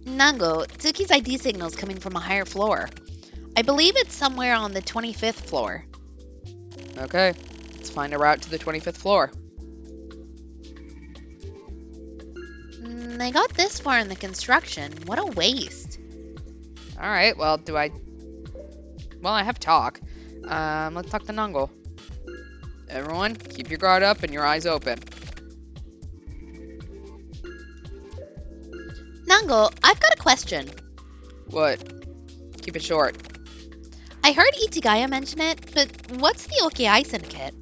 S2: Nango, Tsuki's ID signal's coming from a higher floor. I believe it's somewhere on the 25th floor.
S1: Okay, let's find a route to the 25th floor.
S2: They got this far in the construction. What a waste.
S1: Alright, well, Well, I have talk. Let's talk to Nango. Everyone, keep your guard up and your eyes open.
S2: Nango, I've got a question.
S1: What? Keep it short.
S2: I heard Ichigaya mention it, but what's the OKI Syndicate?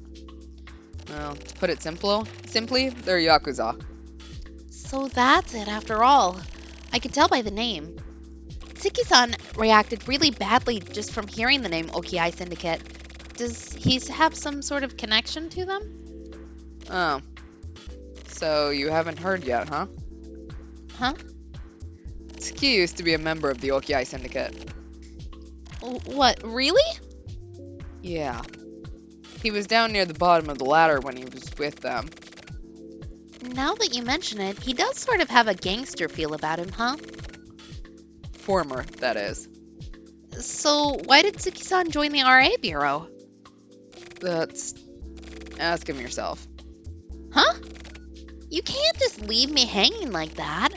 S1: Well, to put it simply, they're Yakuza.
S2: So that's it after all. I could tell by the name. Tsuki-san reacted really badly just from hearing the name OKI Syndicate. Does he have some sort of connection to them?
S1: Oh. So you haven't heard yet, huh?
S2: Huh?
S1: Tsuki used to be a member of the Okiai Syndicate.
S2: What, really?
S1: Yeah. He was down near the bottom of the ladder when he was with them.
S2: Now that you mention it, he does sort of have a gangster feel about him, huh?
S1: Former, that is.
S2: So why did Tsuki-san join the RA Bureau?
S1: Ask him yourself.
S2: Huh? You can't just leave me hanging like that.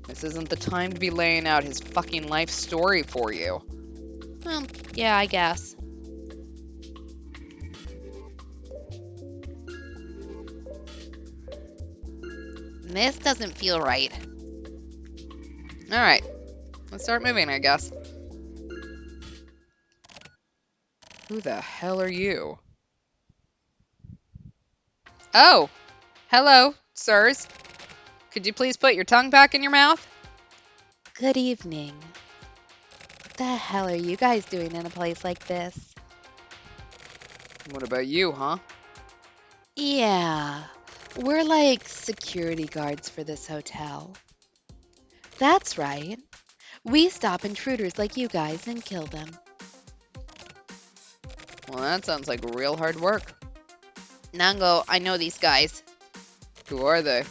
S1: This isn't the time to be laying out his fucking life story for you.
S2: Well, yeah, I guess. This doesn't feel right.
S1: Alright. Let's start moving, I guess. Who the hell are you? Oh! Hello, sirs. Could you please put your tongue back in your mouth?
S2: Good evening. What the hell are you guys doing in a place like this?
S1: What about you, huh?
S2: Yeah, we're like security guards for this hotel. That's right. We stop intruders like you guys and kill them.
S1: Well, that sounds like real hard work.
S2: Nango, I know these guys.
S1: Who are they?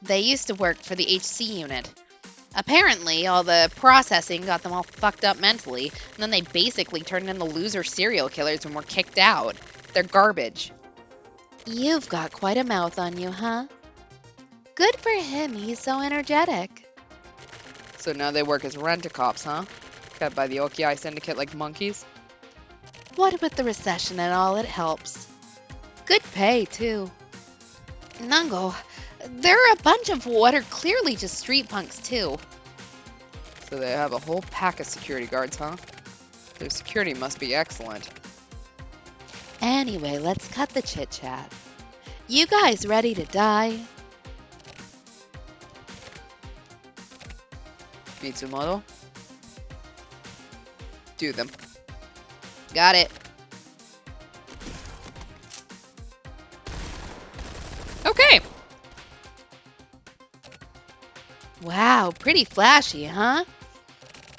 S2: They used to work for the HC unit. Apparently, all the processing got them all fucked up mentally, and then they basically turned into loser serial killers and were kicked out. They're garbage. You've got quite a mouth on you, huh? Good for him, he's so energetic.
S1: So now they work as rent-a-cops, huh? Kept by the Okiai Syndicate like monkeys?
S2: What with the recession and all, it helps. Good pay, too. Nango, there are a bunch of what are clearly just street punks, too.
S1: So they have a whole pack of security guards, huh? Their security must be excellent.
S2: Anyway, let's cut the chit-chat. You guys ready to die?
S1: Mitsumoto. Do them. Got it. Okay.
S2: Wow, pretty flashy, huh?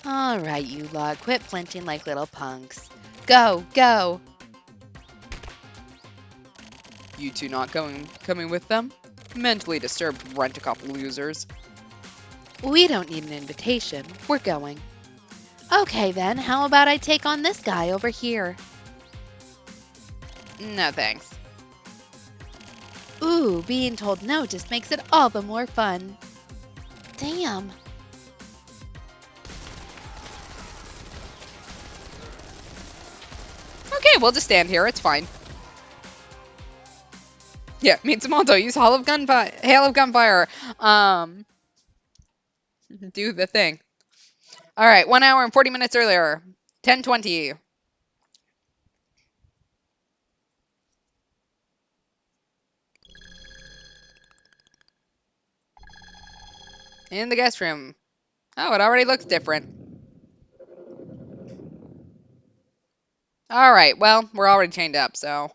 S2: All right, you lot, quit flinching like little punks. Go, go.
S1: You two not coming with them? Mentally disturbed rent-a-cop losers.
S2: We don't need an invitation. We're going. Okay then, how about I take on this guy over here?
S1: No thanks.
S2: Ooh, being told no just makes it all the more fun. Damn.
S1: Okay, we'll just stand here. It's fine. Yeah, Mitsumoto, use Hail of Gunfire. Do the thing. All right, 1 hour and 40 minutes earlier. 10:20. In the guest room. Oh, it already looks different. All right, well, we're already chained up, so.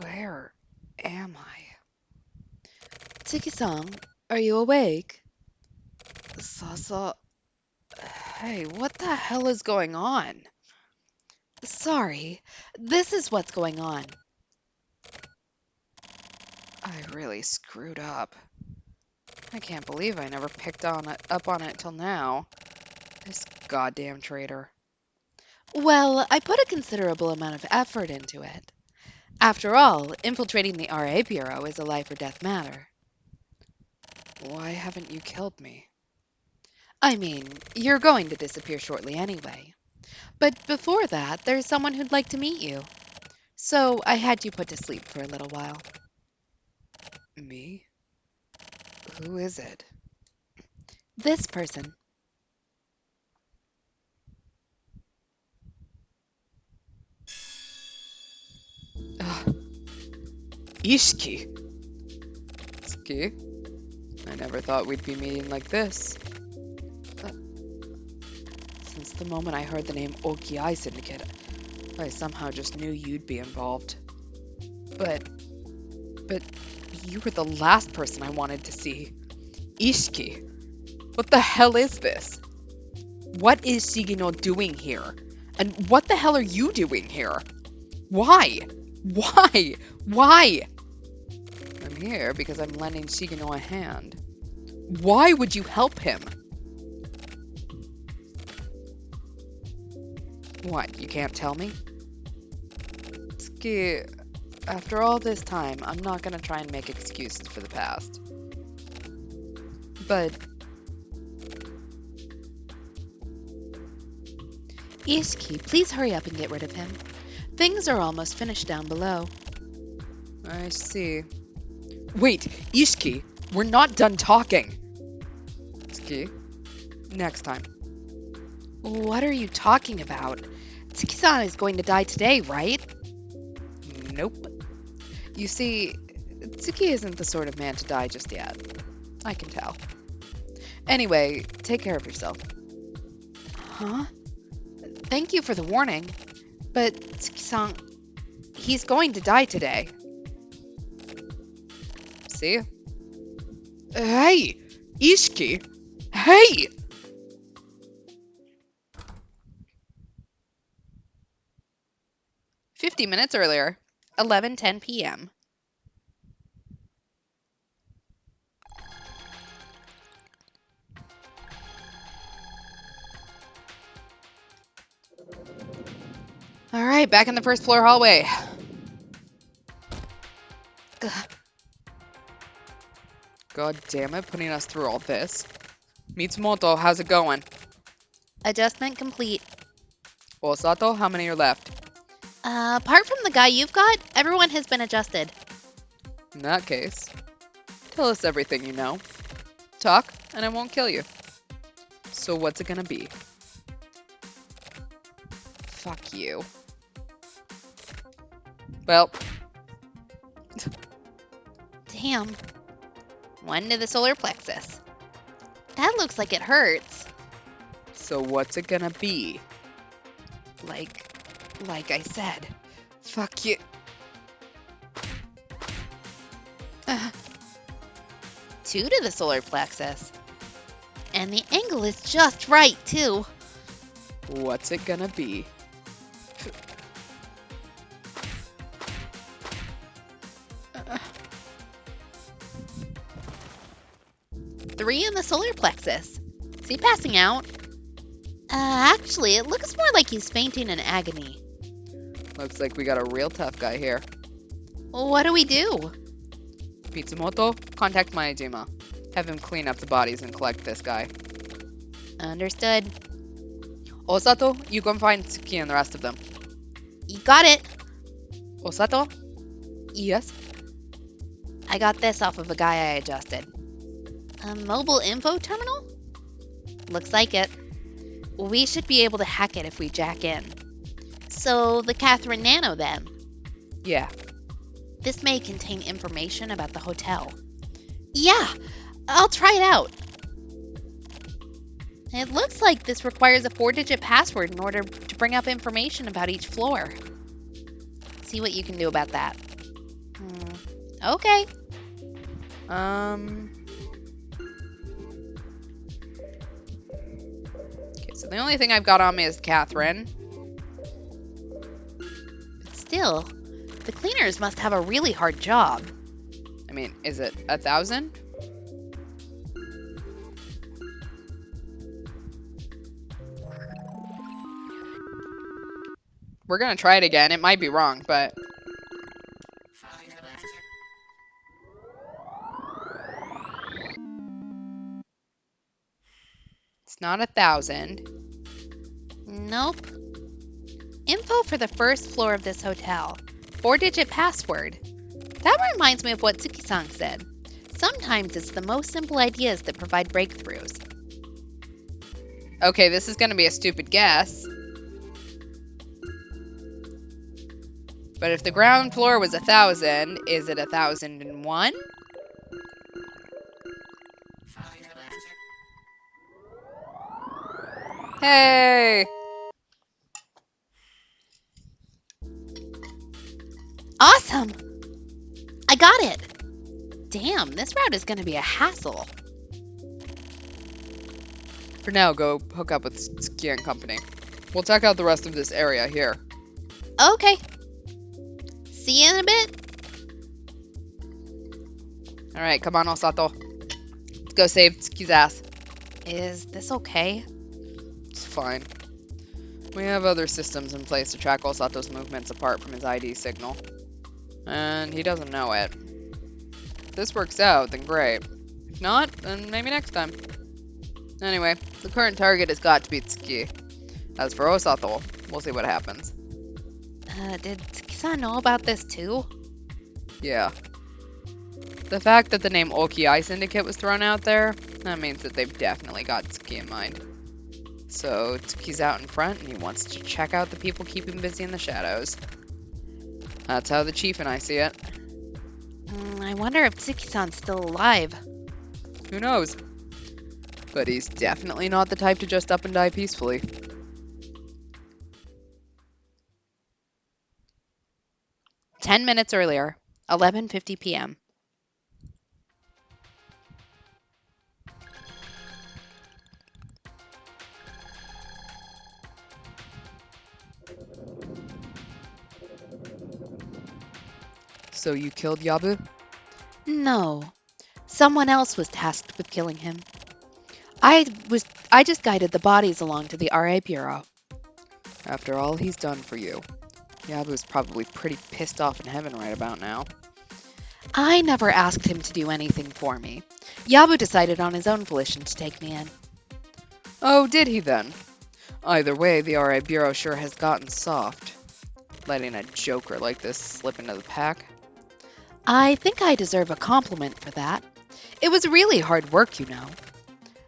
S1: Where am I?
S2: Tiki-san, are you awake?
S1: Sasa. Hey, what the hell is going on?
S2: Sorry, this is what's going on.
S1: I really screwed up. I can't believe I never picked up on it till now. This goddamn traitor.
S2: Well, I put a considerable amount of effort into it. After all, infiltrating the RA Bureau is a life or death matter.
S1: Why haven't you killed me?
S2: I mean, you're going to disappear shortly anyway. But before that, there's someone who'd like to meet you. So I had you put to sleep for a little while.
S1: Me? Who is it?
S2: This person.
S1: Ishiki. Ski? I never thought we'd be meeting like this. Since the moment I heard the name Okiai Syndicate, I somehow just knew you'd be involved. But you were the last person I wanted to see. Ishiki, what the hell is this? What is Shigino doing here? And what the hell are you doing here? Why? Why? Why? I'm here because I'm lending Shigino a hand. Why would you help him? What, you can't tell me? Tsuki, after all this time, I'm not gonna try and make excuses for the past. But
S2: Ishiki, please hurry up and get rid of him. Things are almost finished down below.
S1: I see. Wait, Ishiki, we're not done talking. Tsuki, next time.
S2: What are you talking about? Tsuki-san is going to die today, right?
S1: Nope. You see, Tsuki isn't the sort of man to die just yet. I can tell. Anyway, take care of yourself.
S2: Huh? Thank you for the warning. But Tsuki-san, he's going to die today.
S1: See ya. Hey! Ishiki! Hey! "50 minutes earlier, 11:10 p.m. All right, back in the first floor hallway.
S2: Ugh.
S1: God damn it, putting us through all this. Mitsumoto, how's it going?
S2: Adjustment complete.
S1: Osato, how many are left?
S2: Apart from the guy you've got, everyone has been adjusted.
S1: In that case, tell us everything you know. Talk, and I won't kill you. So what's it gonna be? Fuck you. Well,
S2: Damn. One to the solar plexus. That looks like it hurts.
S1: So what's it gonna be?
S2: Like I said.
S1: Fuck you.
S2: Two to the solar plexus. And the angle is just right, too.
S1: What's it gonna be?
S2: Three in the solar plexus. Is he passing out? Actually, it looks more like he's fainting in agony.
S1: Looks like we got a real tough guy here.
S2: What do we do?
S1: Pitsumoto, contact Mayajima. Have him clean up the bodies and collect this guy.
S2: Understood.
S1: Osato, you go and find Tsuki and the rest of them.
S2: You got it.
S1: Osato? Yes?
S2: I got this off of a guy I adjusted. A mobile info terminal? Looks like it. We should be able to hack it if we jack in. So, the Catherine Nano then?
S1: Yeah.
S2: This may contain information about the hotel. Yeah, I'll try it out. It looks like this requires a 4-digit password in order to bring up information about each floor. See what you can do about that. Okay.
S1: Okay, so the only thing I've got on me is Catherine.
S2: But still, the cleaners must have a really hard job.
S1: I mean, is it 1,000? We're gonna try it again. It might be wrong, but... It's not 1,000.
S2: Nope. Info for the first floor of this hotel. 4-digit password. That reminds me of what Tsuki-san said. Sometimes it's the most simple ideas that provide breakthroughs.
S1: Okay, this is gonna be a stupid guess. But if the ground floor was 1,000, is it 1,001? Hey!
S2: Awesome! I got it! Damn, this route is going to be a hassle.
S1: For now, go hook up with Tsuki and company. We'll check out the rest of this area here.
S2: Okay. See you in a bit.
S1: Alright, come on, Osato. Let's go save Tsuki's ass.
S2: Is this okay?
S1: It's fine. We have other systems in place to track Osato's movements apart from his ID signal. And he doesn't know it. If this works out, then great. If not, then maybe next time. Anyway, the current target has got to be Tsuki. As for Osato, we'll see what happens.
S2: Did Tsuki-san know about this too?
S1: Yeah. The fact that the name Oki-Eye Syndicate was thrown out there, that means that they've definitely got Tsuki in mind. So Tsuki's out in front and he wants to check out the people keeping busy in the shadows. That's how the chief and I see it.
S2: I wonder if Tsuki-san's still alive.
S1: Who knows? But he's definitely not the type to just up and die peacefully. "10 minutes earlier, 11:50 p.m. So you killed Yabu?
S2: No. Someone else was tasked with killing him. I just guided the bodies along to the RA Bureau.
S1: After all he's done for you, Yabu's probably pretty pissed off in heaven right about now.
S2: I never asked him to do anything for me. Yabu decided on his own volition to take me in.
S1: Oh, did he then? Either way, the RA Bureau sure has gotten soft. Letting a joker like this slip into the pack.
S2: I think I deserve a compliment for that. It was really hard work, you know.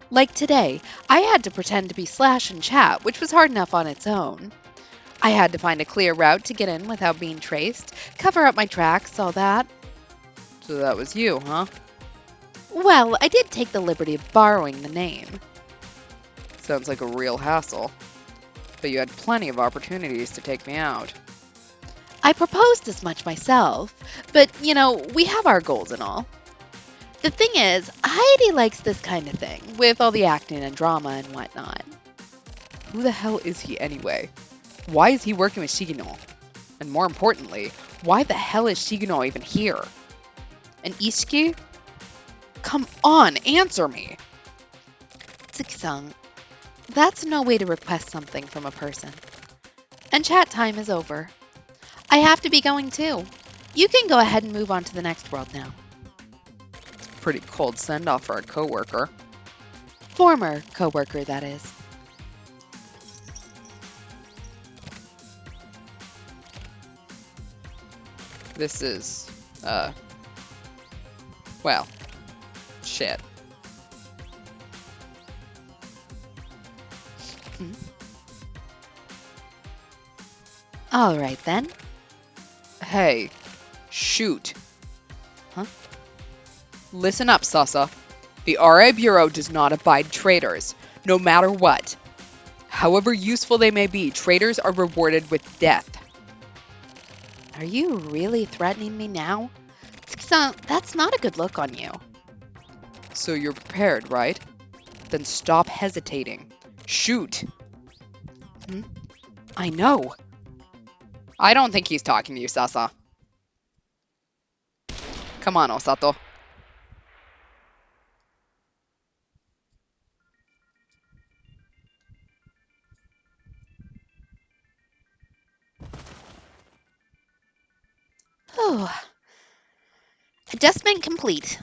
S2: Like today, I had to pretend to be Slash and chat, which was hard enough on its own. I had to find a clear route to get in without being traced, cover up my tracks, all that.
S1: So that was you, huh?
S2: Well, I did take the liberty of borrowing the name.
S1: Sounds like a real hassle. But you had plenty of opportunities to take me out.
S2: I proposed as much myself, but, we have our goals and all. The thing is, Heidi likes this kind of thing, with all the acting and drama and whatnot.
S1: Who the hell is he anyway? Why is he working with Shigino? And more importantly, why the hell is Shigino even here? And Ishiki? Come on, answer me!
S2: Tsuki-san, that's no way to request something from a person. And chat time is over. I have to be going too. You can go ahead and move on to the next world now.
S1: Pretty cold send-off for a coworker.
S2: Former coworker, that is.
S1: This is, well, shit.
S2: All right then.
S1: Hey, shoot.
S2: Huh?
S1: Listen up, Sasa. The RA Bureau does not abide traitors, no matter what. However useful they may be, traitors are rewarded with death.
S2: Are you really threatening me now? Tsuki-san, that's not a good look on you.
S1: So you're prepared, right? Then stop hesitating. Shoot.
S2: I know.
S1: I don't think he's talking to you, Sasa. Come on, Osato.
S2: Oh. Adjustment complete.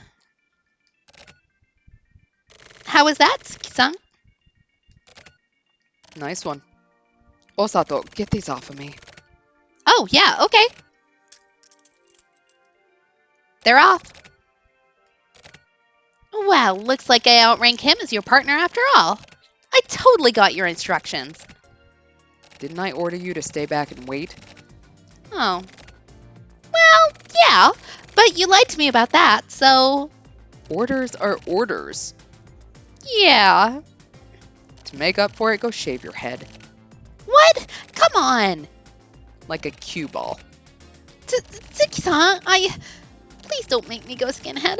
S2: How was that, Tsuki-san?
S1: Nice one. Osato, get these off of me.
S2: Oh, yeah, okay. They're off. Well, looks like I outrank him as your partner after all. I totally got your instructions.
S1: Didn't I order you to stay back and wait?
S2: Oh. Well, yeah, but you lied to me about that, so...
S1: Orders are orders.
S2: Yeah.
S1: To make up for it, go shave your head.
S2: What? Come on.
S1: Like a cue ball.
S2: Tsuki-san, Please don't make me go skinhead.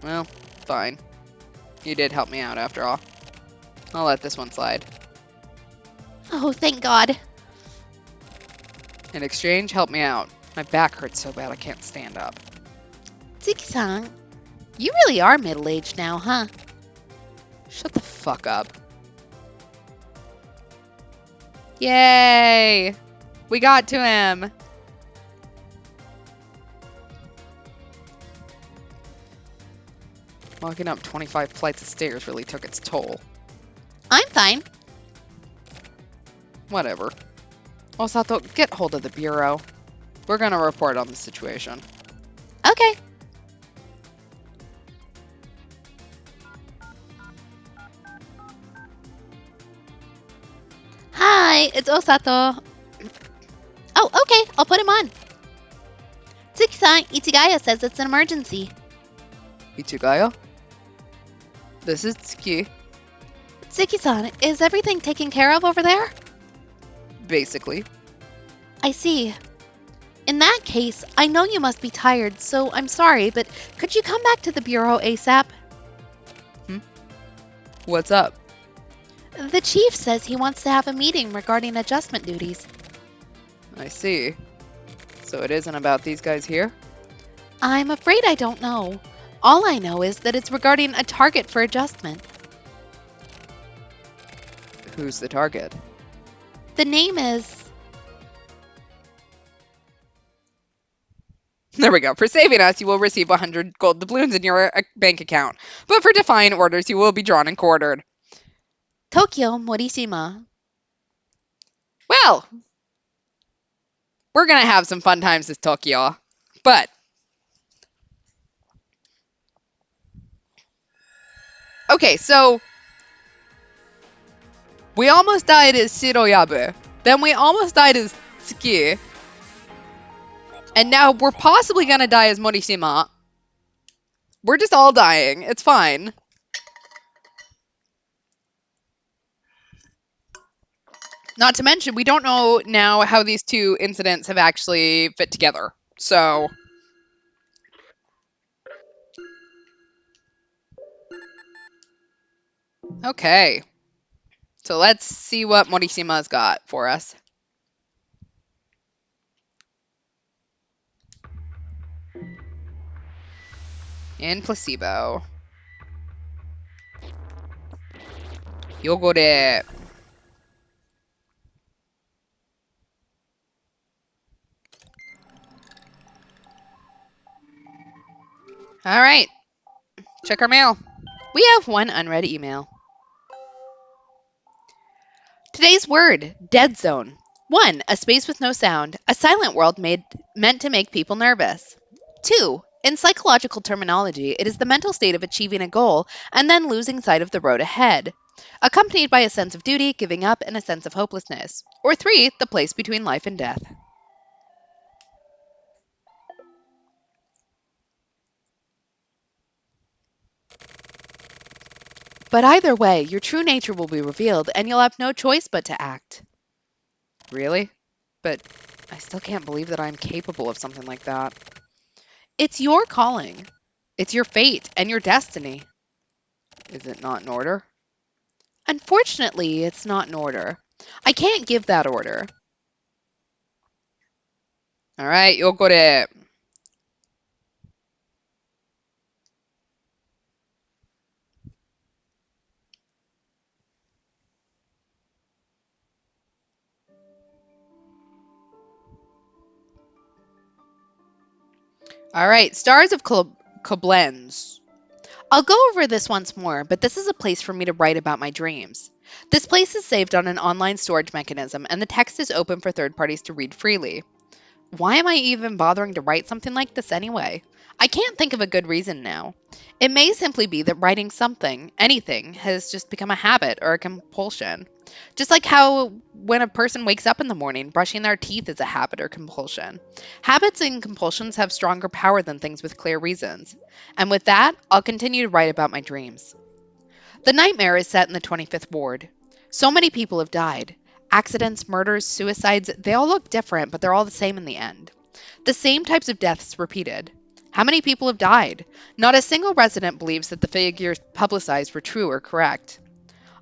S1: Well, fine. You did help me out after all. I'll let this one slide.
S2: Oh, thank God.
S1: In exchange, help me out. My back hurts so bad I can't stand up.
S2: Tsuki-san, you really are middle-aged now, huh?
S1: Shut the fuck up. Yay! We got to him! Walking up 25 flights of stairs really took its toll.
S2: I'm fine.
S1: Whatever. Osato, get hold of the Bureau. We're gonna report on the situation.
S2: Okay. Hi, it's Osato. Oh, okay, I'll put him on. Tsuki-san, Ichigaya says it's an emergency.
S1: Ichigaya? This is Tsuki.
S2: Tsuki-san, is everything taken care of over there?
S1: Basically.
S2: I see. In that case, I know you must be tired, so I'm sorry, but could you come back to the Bureau ASAP?
S1: What's up?
S2: The chief says he wants to have a meeting regarding adjustment duties.
S1: I see. So it isn't about these guys here?
S2: I'm afraid I don't know. All I know is that it's regarding a target for adjustment.
S1: Who's the target?
S2: The name is...
S1: There we go. For saving us, you will receive 100 gold doubloons in your bank account. But for defying orders, you will be drawn and quartered.
S2: Tokyo Morishima.
S1: Well, we're going to have some fun times this Tokyo. But okay, so we almost died as Shiroyabu. Then we almost died as Tsuki. And now we're possibly gonna die as Morishima. We're just all dying. It's fine. Not to mention, we don't know now how these two incidents have actually fit together. So, okay. So let's see what Morishima's got for us. In placebo. Yogore. All right. Check our mail. We have one unread email. Today's word, dead zone. 1. A space with no sound, a silent world meant to make people nervous. 2. In psychological terminology, it is the mental state of achieving a goal and then losing sight of the road ahead, accompanied by a sense of duty, giving up, and a sense of hopelessness. Or 3. The place between life and death. But either way, your true nature will be revealed, and you'll have no choice but to act. Really? But I still can't believe that I'm capable of something like that. It's your calling. It's your fate and your destiny. Is it not in order? Unfortunately, it's not in order. I can't give that order. All right, Yokore. All right, Stars of Koblenz. I'll go over this once more, but this is a place for me to write about my dreams. This place is saved on an online storage mechanism, and the text is open for third parties to read freely. Why am I even bothering to write something like this anyway? I can't think of a good reason now. It may simply be that writing something, anything, has just become a habit or a compulsion. Just like how when a person wakes up in the morning, brushing their teeth is a habit or compulsion. Habits and compulsions have stronger power than things with clear reasons. And with that, I'll continue to write about my dreams. The nightmare is set in the 25th ward. So many people have died. Accidents, murders, suicides, they all look different, but they're all the same in the end. The same types of deaths repeated. How many people have died? Not a single resident believes that the figures publicized were true or correct.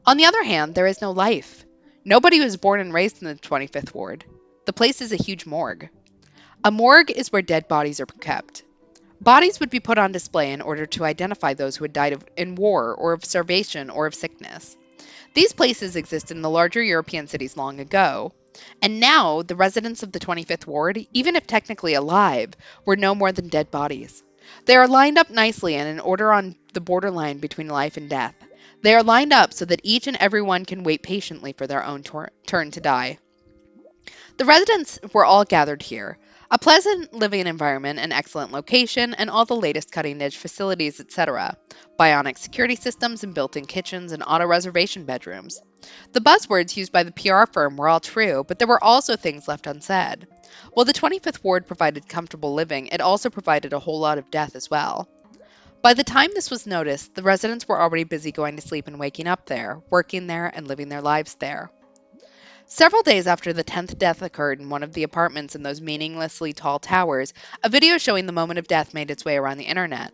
S1: On the other hand, there is no life. Nobody was born and raised in the 25th ward. The place is a huge morgue. A morgue is where dead bodies are kept. Bodies would be put on display in order to identify those who had died in war or of starvation or of sickness. These places existed in the larger European cities long ago, and now the residents of the 25th ward, even if technically alive, were no more than dead bodies. They are lined up nicely and in order on the borderline between life and death. They are lined up so that each and every one can wait patiently for their own turn to die. The residents were all gathered here. A pleasant living environment, an excellent location, and all the latest cutting edge facilities, etc. Bionic security systems and built in kitchens and auto reservation bedrooms. The buzzwords used by the PR firm were all true, but there were also things left unsaid. While the 25th ward provided comfortable living, it also provided a whole lot of death as well. By the time this was noticed, the residents were already busy going to sleep and waking up there, working there, and living their lives there. Several days after the 10th death occurred in one of the apartments in those meaninglessly tall towers, a video showing the moment of death made its way around the internet.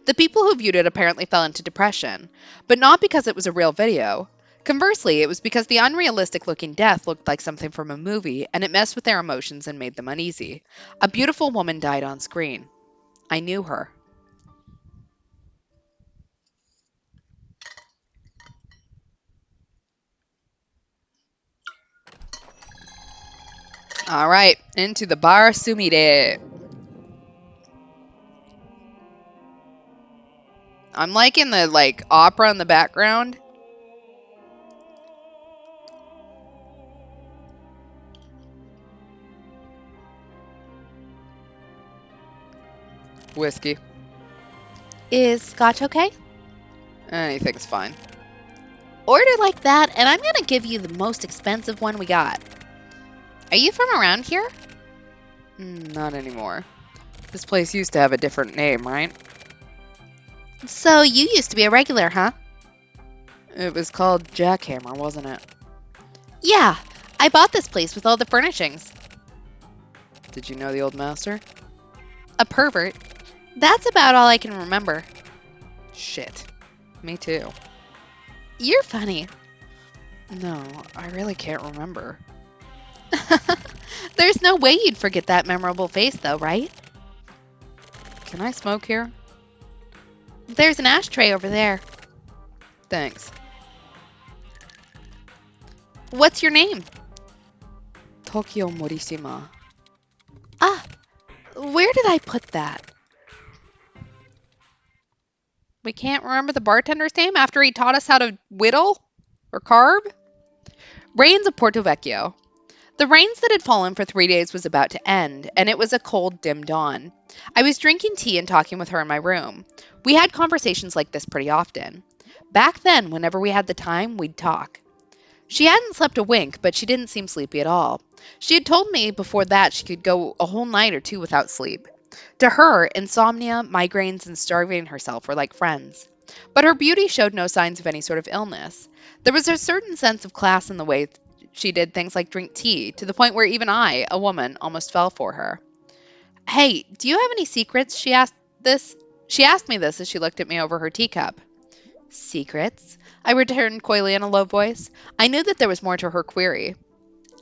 S1: The people who viewed it apparently fell into depression, but not because it was a real video. Conversely, it was because the unrealistic looking death looked like something from a movie, and it messed with their emotions and made them uneasy. A beautiful woman died on screen. I knew her. All right, into the Bar Sumire. I'm liking the opera in the background. Whiskey.
S2: Is scotch okay?
S1: Anything's fine.
S2: Order like that, and I'm gonna give you the most expensive one we got. Are you from around here?
S1: Not anymore. This place used to have a different name, right?
S2: So you used to be a regular, huh?
S1: It was called Jackhammer, wasn't it?
S2: Yeah, I bought this place with all the furnishings.
S1: Did you know the old master?
S2: A pervert. That's about all I can remember.
S1: Shit. Me too.
S2: You're funny.
S1: No, I really can't remember.
S2: There's no way you'd forget that memorable face, though, right?
S1: Can I smoke here?
S2: There's an ashtray over there.
S1: Thanks.
S2: What's your name?
S1: Tokyo Morishima.
S2: Ah, where did I put that? We can't remember the bartender's name after he taught us how to whittle or carve? Rains of Porto Vecchio. The rains that had fallen for 3 days was about to end, and it was a cold, dim dawn. I was drinking tea and talking with her in my room. We had conversations like this pretty often. Back then, whenever we had the time, we'd talk. She hadn't slept a wink, but she didn't seem sleepy at all. She had told me before that she could go a whole night or two without sleep. To her, insomnia, migraines, and starving herself were like friends. But her beauty showed no signs of any sort of illness. There was a certain sense of class in the way she did things like drink tea, to the point where even I, a woman, almost fell for her. Hey, do you have any secrets? She asked this. She asked me this as she looked at me over her teacup. Secrets? I returned coyly in a low voice. I knew that there was more to her query.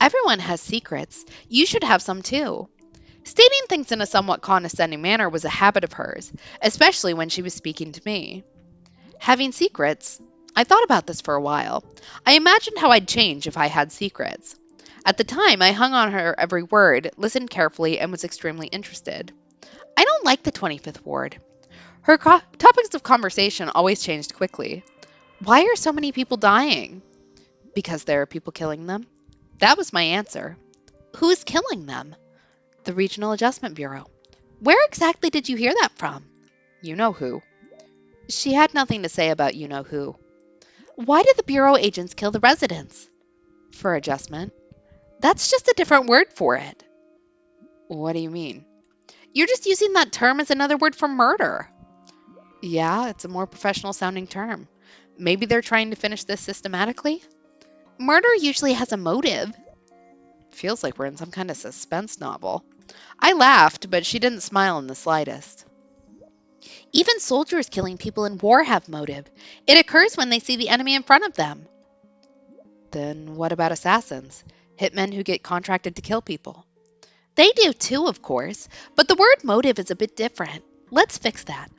S2: Everyone has secrets. You should have some too. Stating things in a somewhat condescending manner was a habit of hers, especially when she was speaking to me. Having secrets? I thought about this for a while. I imagined how I'd change if I had secrets. At the time, I hung on her every word, listened carefully, and was extremely interested. I don't like the 25th Ward. Her topics of conversation always changed quickly. Why are so many people dying? Because there are people killing them. That was my answer. Who's killing them? The Regional Adjustment Bureau. Where exactly did you hear that from?
S1: You know who.
S2: She had nothing to say about you know who. Why did the Bureau agents kill the residents?
S1: For adjustment.
S2: That's just a different word for it.
S1: What do you mean?
S2: You're just using that term as another word for murder.
S1: Yeah, it's a more professional sounding term. Maybe they're trying to finish this systematically?
S2: Murder usually has a motive.
S1: Feels like we're in some kind of suspense novel.
S2: I laughed, but she didn't smile in the slightest. Even soldiers killing people in war have motive. It occurs when they see the enemy in front of them.
S1: Then what about assassins? Hitmen who get contracted to kill people?
S2: They do too, of course, but the word motive is a bit different. Let's fix that.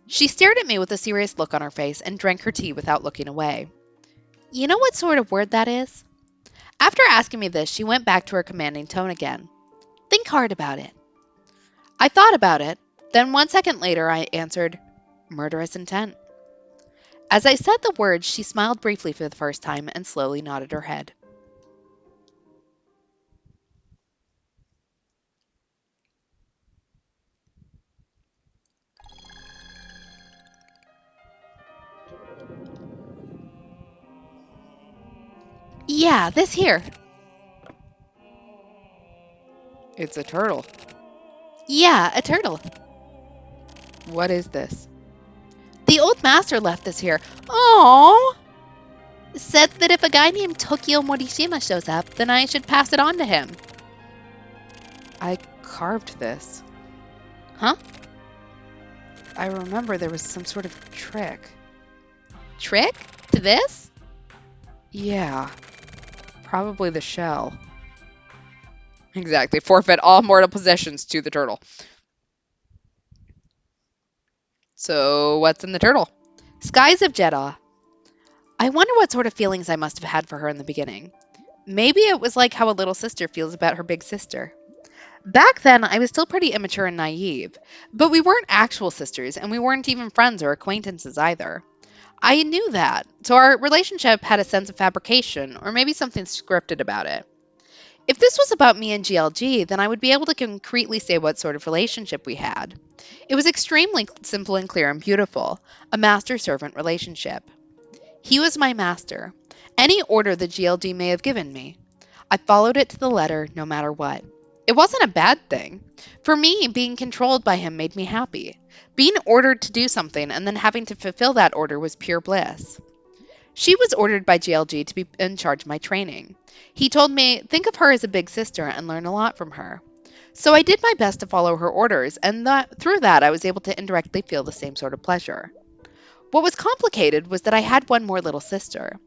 S2: She stared at me with a serious look on her face and drank her tea without looking away. You know what sort of word that is? After asking me this, she went back to her commanding tone again. Think hard about it. I thought about it. Then 1 second later, I answered, murderous intent. As I said the words, she smiled briefly for the first time and slowly nodded her head. Yeah, this here.
S1: It's a turtle.
S2: Yeah, a turtle.
S1: What is this?
S2: The old master left this here. Oh! Said that if a guy named Tokyo Morishima shows up, then I should pass it on to him.
S1: I carved this.
S2: Huh?
S1: I remember there was some sort of trick.
S2: Trick? To this?
S1: Yeah. Probably the shell. Exactly. Forfeit all mortal possessions to the turtle. So, what's in the turtle?
S2: Skies of Jeddah. I wonder what sort of feelings I must have had for her in the beginning. Maybe it was like how a little sister feels about her big sister. Back then, I was still pretty immature and naive, but we weren't actual sisters, and we weren't even friends or acquaintances either. I knew that, so our relationship had a sense of fabrication, or maybe something scripted about it. If this was about me and GLG, then I would be able to concretely say what sort of relationship we had. It was extremely simple and clear and beautiful, a master-servant relationship. He was my master. Any order the GLD may have given me, I followed it to the letter no matter what. It wasn't a bad thing. For me, being controlled by him made me happy. Being ordered to do something and then having to fulfill that order was pure bliss. She was ordered by GLG to be in charge of my training. He told me, think of her as a big sister and learn a lot from her. So I did my best to follow her orders, and through that I was able to indirectly feel the same sort of pleasure. What was complicated was that I had one more little sister.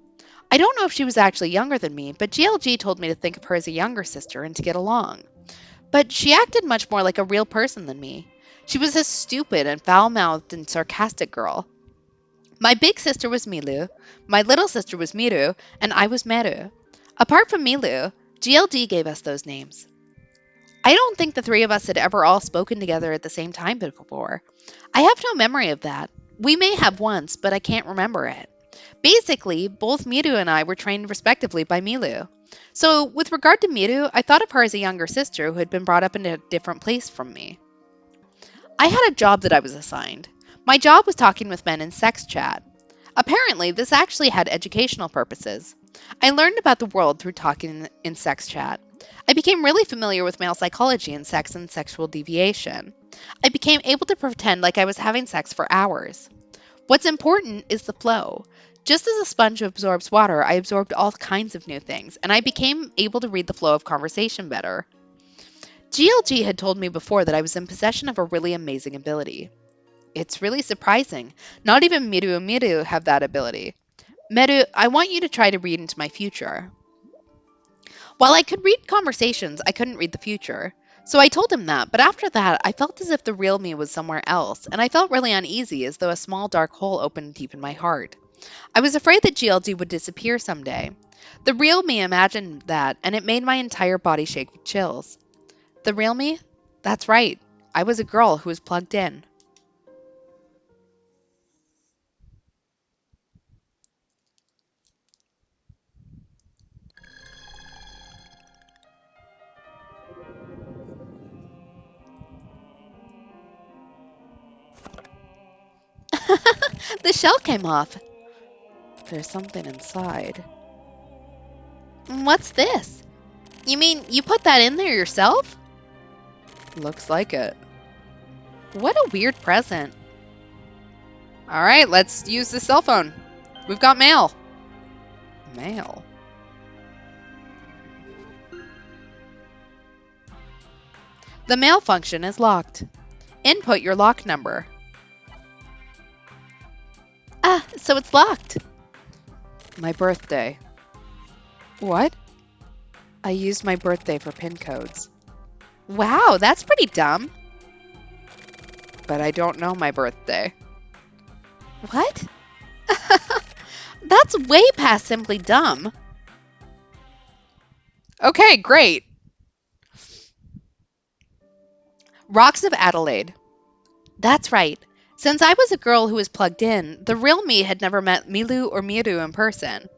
S2: I don't know if she was actually younger than me, but GLG told me to think of her as a younger sister and to get along. But she acted much more like a real person than me. She was a stupid and foul-mouthed and sarcastic girl. My big sister was Milu, my little sister was Miru, and I was Meru. Apart from Milu, GLD gave us those names. I don't think the three of us had ever all spoken together at the same time before. I have no memory of that. We may have once, but I can't remember it. Basically, both Miru and I were trained respectively by Milu. So, with regard to Miru, I thought of her as a younger sister who had been brought up in a different place from me. I had a job that I was assigned. My job was talking with men in sex chat. Apparently, this actually had educational purposes. I learned about the world through talking in sex chat. I became really familiar with male psychology and sex and sexual deviation. I became able to pretend like I was having sex for hours. What's important is the flow. Just as a sponge absorbs water, I absorbed all kinds of new things, and I became able to read the flow of conversation better. GLG had told me before that I was in possession of a really amazing ability. It's really surprising. Not even Miru and Miru have that ability. Meru, I want you to try to read into my future. While I could read conversations, I couldn't read the future. So I told him that, but after that, I felt as if the real me was somewhere else, and I felt really uneasy as though a small dark hole opened deep in my heart. I was afraid that GLG would disappear someday. The real me imagined that, and it made my entire body shake with chills. The real me? That's right. I was a girl who was plugged in. The shell came off. There's something inside. What's this? You mean you put that in there yourself? Looks like it. What a weird present.
S1: All right, let's use the cell phone. We've got mail. Mail?
S2: The mail function is locked. Input your lock number. Ah, so it's locked.
S1: My birthday. What? I used my birthday for pin codes.
S2: Wow, that's pretty dumb.
S1: But I don't know my birthday.
S2: What? That's way past simply dumb.
S1: Okay, great.
S2: Rocks of Adelaide. That's right. Since I was a girl who was plugged in, the real me had never met Milu or Miru in person.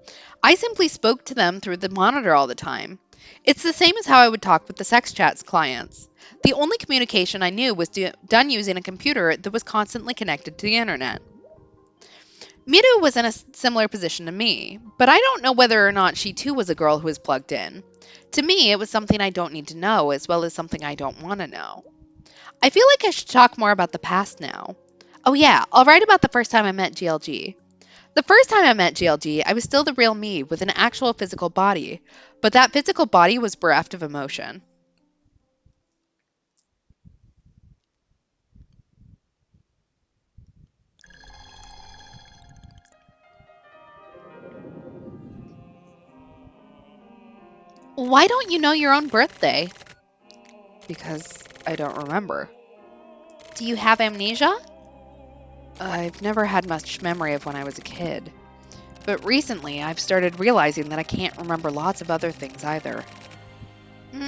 S2: I simply spoke to them through the monitor all the time. It's the same as how I would talk with the sex chats clients. The only communication I knew was done using a computer that was constantly connected to the internet. Miru was in a similar position to me, but I don't know whether or not she too was a girl who was plugged in. To me, it was something I don't need to know, as well as something I don't want to know. I feel like I should talk more about the past now. Oh yeah, I'll write about the first time I met GLG. The first time I met GLG, I was still the real me with an actual physical body, but that physical body was bereft of emotion. Why don't you know your own birthday?
S1: Because I don't remember.
S2: Do you have amnesia?
S1: I've never had much memory of when I was a kid. But recently, I've started realizing that I can't remember lots of other things either.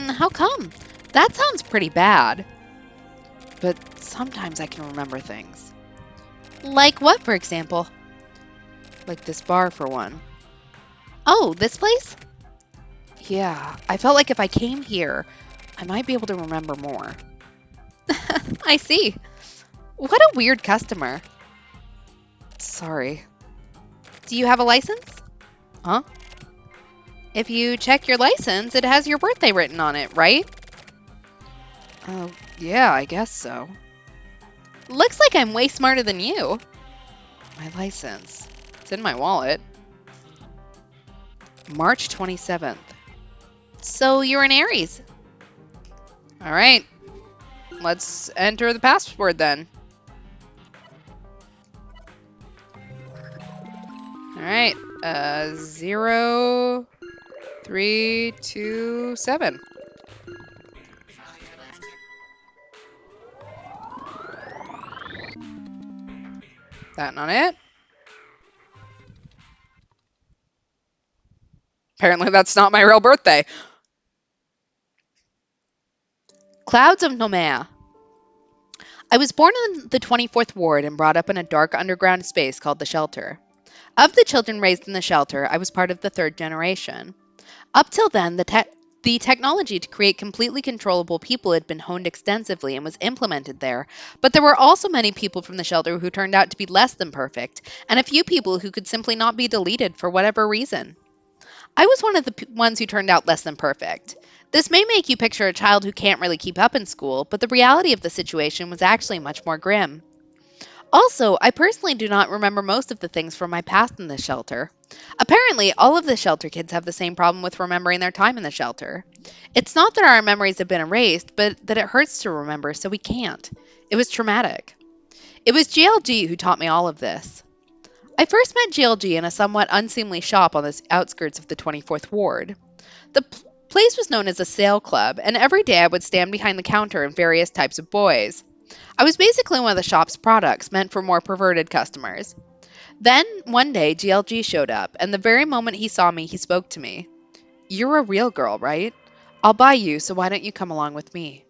S2: How come? That sounds pretty bad.
S1: But sometimes I can remember things.
S2: Like what, for example?
S1: Like this bar, for one.
S2: Oh, this place?
S1: Yeah, I felt like if I came here, I might be able to remember more.
S2: I see. What a weird customer.
S1: Sorry.
S2: Do you have a license?
S1: Huh?
S2: If you check your license, it has your birthday written on it, right?
S1: Oh, yeah, I guess so.
S2: Looks like I'm way smarter than you.
S1: My license. It's in my wallet. March 27th.
S2: So you're an Aries.
S1: All right. Let's enter the password then. All right. 0327. That not it? Apparently that's not my real birthday.
S2: Clouds of Nomea. I was born in the 24th Ward and brought up in a dark underground space called the Shelter. Of the children raised in the shelter, I was part of the third generation. Up till then, the technology to create completely controllable people had been honed extensively and was implemented there, but there were also many people from the shelter who turned out to be less than perfect, and a few people who could simply not be deleted for whatever reason. I was one of the ones who turned out less than perfect. This may make you picture a child who can't really keep up in school, but the reality of the situation was actually much more grim. Also, I personally do not remember most of the things from my past in this shelter. Apparently, all of the shelter kids have the same problem with remembering their time in the shelter. It's not that our memories have been erased, but that it hurts to remember, so we can't. It was traumatic. It was GLG who taught me all of this. I first met GLG in a somewhat unseemly shop on the outskirts of the 24th Ward. The place was known as a sale club, and every day I would stand behind the counter in various types of boys. I was basically one of the shop's products meant for more perverted customers. Then, one day, GLG showed up, and the very moment he saw me, he spoke to me. "You're a real girl, right? I'll buy you, so why don't you come along with me?"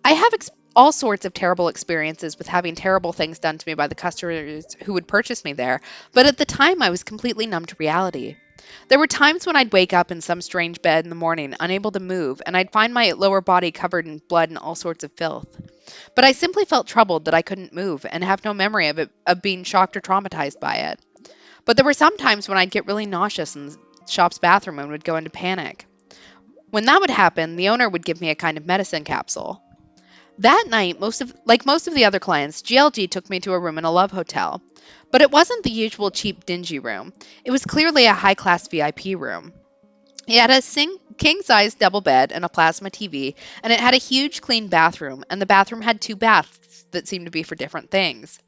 S2: I have all sorts of terrible experiences with having terrible things done to me by the customers who would purchase me there, but at the time I was completely numb to reality. There were times when I'd wake up in some strange bed in the morning, unable to move, and I'd find my lower body covered in blood and all sorts of filth. But I simply felt troubled that I couldn't move and have no memory of being shocked or traumatized by it. But there were some times when I'd get really nauseous in the shop's bathroom and would go into panic. When that would happen, the owner would give me a kind of medicine capsule. That night, like most of the other clients, GLG took me to a room in a love hotel. But it wasn't the usual cheap, dingy room. It was clearly a high-class VIP room. It had a king-size double bed and a plasma TV, and it had a huge, clean bathroom, and the bathroom had two baths that seemed to be for different things.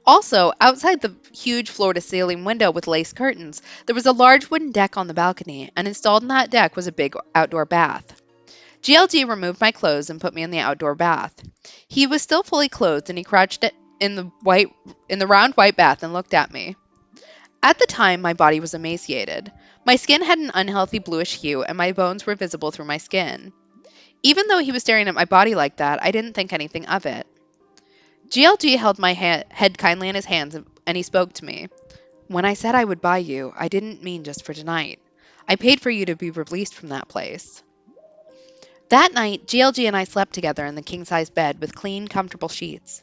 S2: Also, outside the huge floor-to-ceiling window with lace curtains, there was a large wooden deck on the balcony, and installed in that deck was a big outdoor bath. GLG removed my clothes and put me in the outdoor bath. He was still fully clothed, and he crouched in the round white bath and looked at me. At the time, my body was emaciated. My skin had an unhealthy bluish hue, and my bones were visible through my skin. Even though he was staring at my body like that, I didn't think anything of it. GLG held my head kindly in his hands, and he spoke to me. "When I said I would buy you, I didn't mean just for tonight. I paid for you to be released from that place." That night, GLG and I slept together in the king-size bed with clean, comfortable sheets.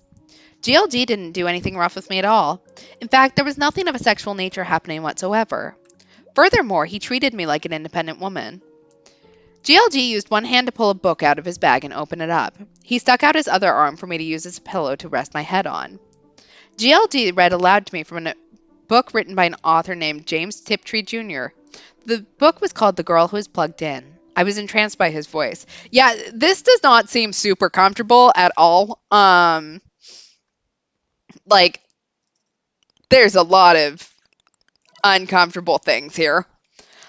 S2: GLG didn't do anything rough with me at all. In fact, there was nothing of a sexual nature happening whatsoever. Furthermore, he treated me like an independent woman. GLG used one hand to pull a book out of his bag and open it up. He stuck out his other arm for me to use as a pillow to rest my head on. GLG read aloud to me from a book written by an author named James Tiptree Jr. The book was called The Girl Who Was Plugged In. I was entranced by his voice. Yeah, this does not seem super comfortable at all. Like, there's a lot of uncomfortable things here.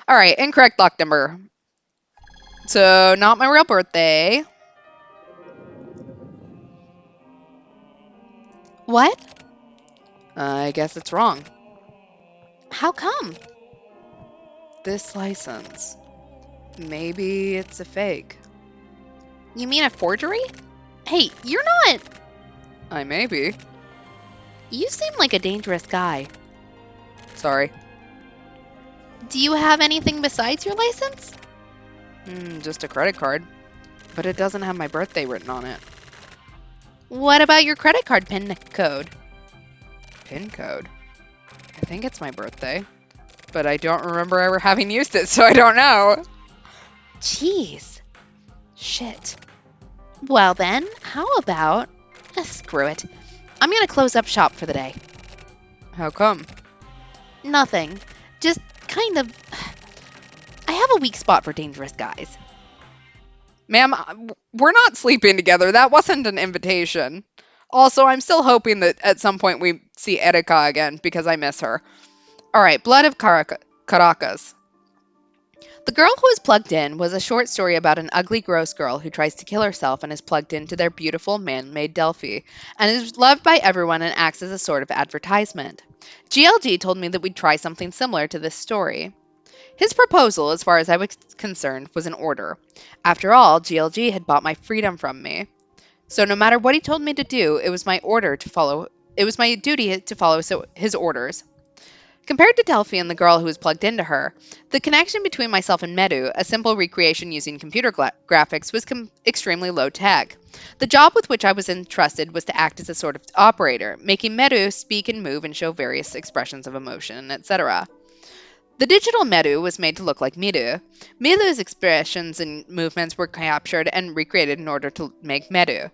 S2: All right, incorrect lock number. So, not my real birthday. What?
S1: I guess it's wrong.
S2: How come?
S1: This license. Maybe it's a fake.
S2: You mean a forgery? Hey, you're not.
S1: I may be.
S2: You seem like a dangerous guy.
S1: Sorry.
S2: Do you have anything besides your license?
S1: Just a credit card. But it doesn't have my birthday written on it.
S2: What about your credit card PIN code?
S1: PIN code? I think it's my birthday. But I don't remember ever having used it, so I don't know.
S2: Jeez. Shit. Well then, how about... screw it. I'm gonna close up shop for the day.
S1: How come?
S2: Nothing. Just kind of... I have a weak spot for dangerous guys.
S1: Ma'am, we're not sleeping together. That wasn't an invitation. Also, I'm still hoping that at some point we see Erika again because I miss her. All right, Blood of Caracas.
S2: The Girl Who Was Plugged In was a short story about an ugly, gross girl who tries to kill herself and is plugged into their beautiful, man-made Delphi, and is loved by everyone and acts as a sort of advertisement. GLG told me that we'd try something similar to this story. His proposal, as far as I was concerned, was an order. After all, GLG had bought my freedom from me. So no matter what he told me to do, it was my duty to follow his orders. Compared to Delphi and the girl who was plugged into her, the connection between myself and Medu, a simple recreation using computer graphics, was extremely low tech. The job with which I was entrusted was to act as a sort of operator, making Medu speak and move and show various expressions of emotion, etc. The digital Medu was made to look like Midu. Midu's expressions and movements were captured and recreated in order to make Medu.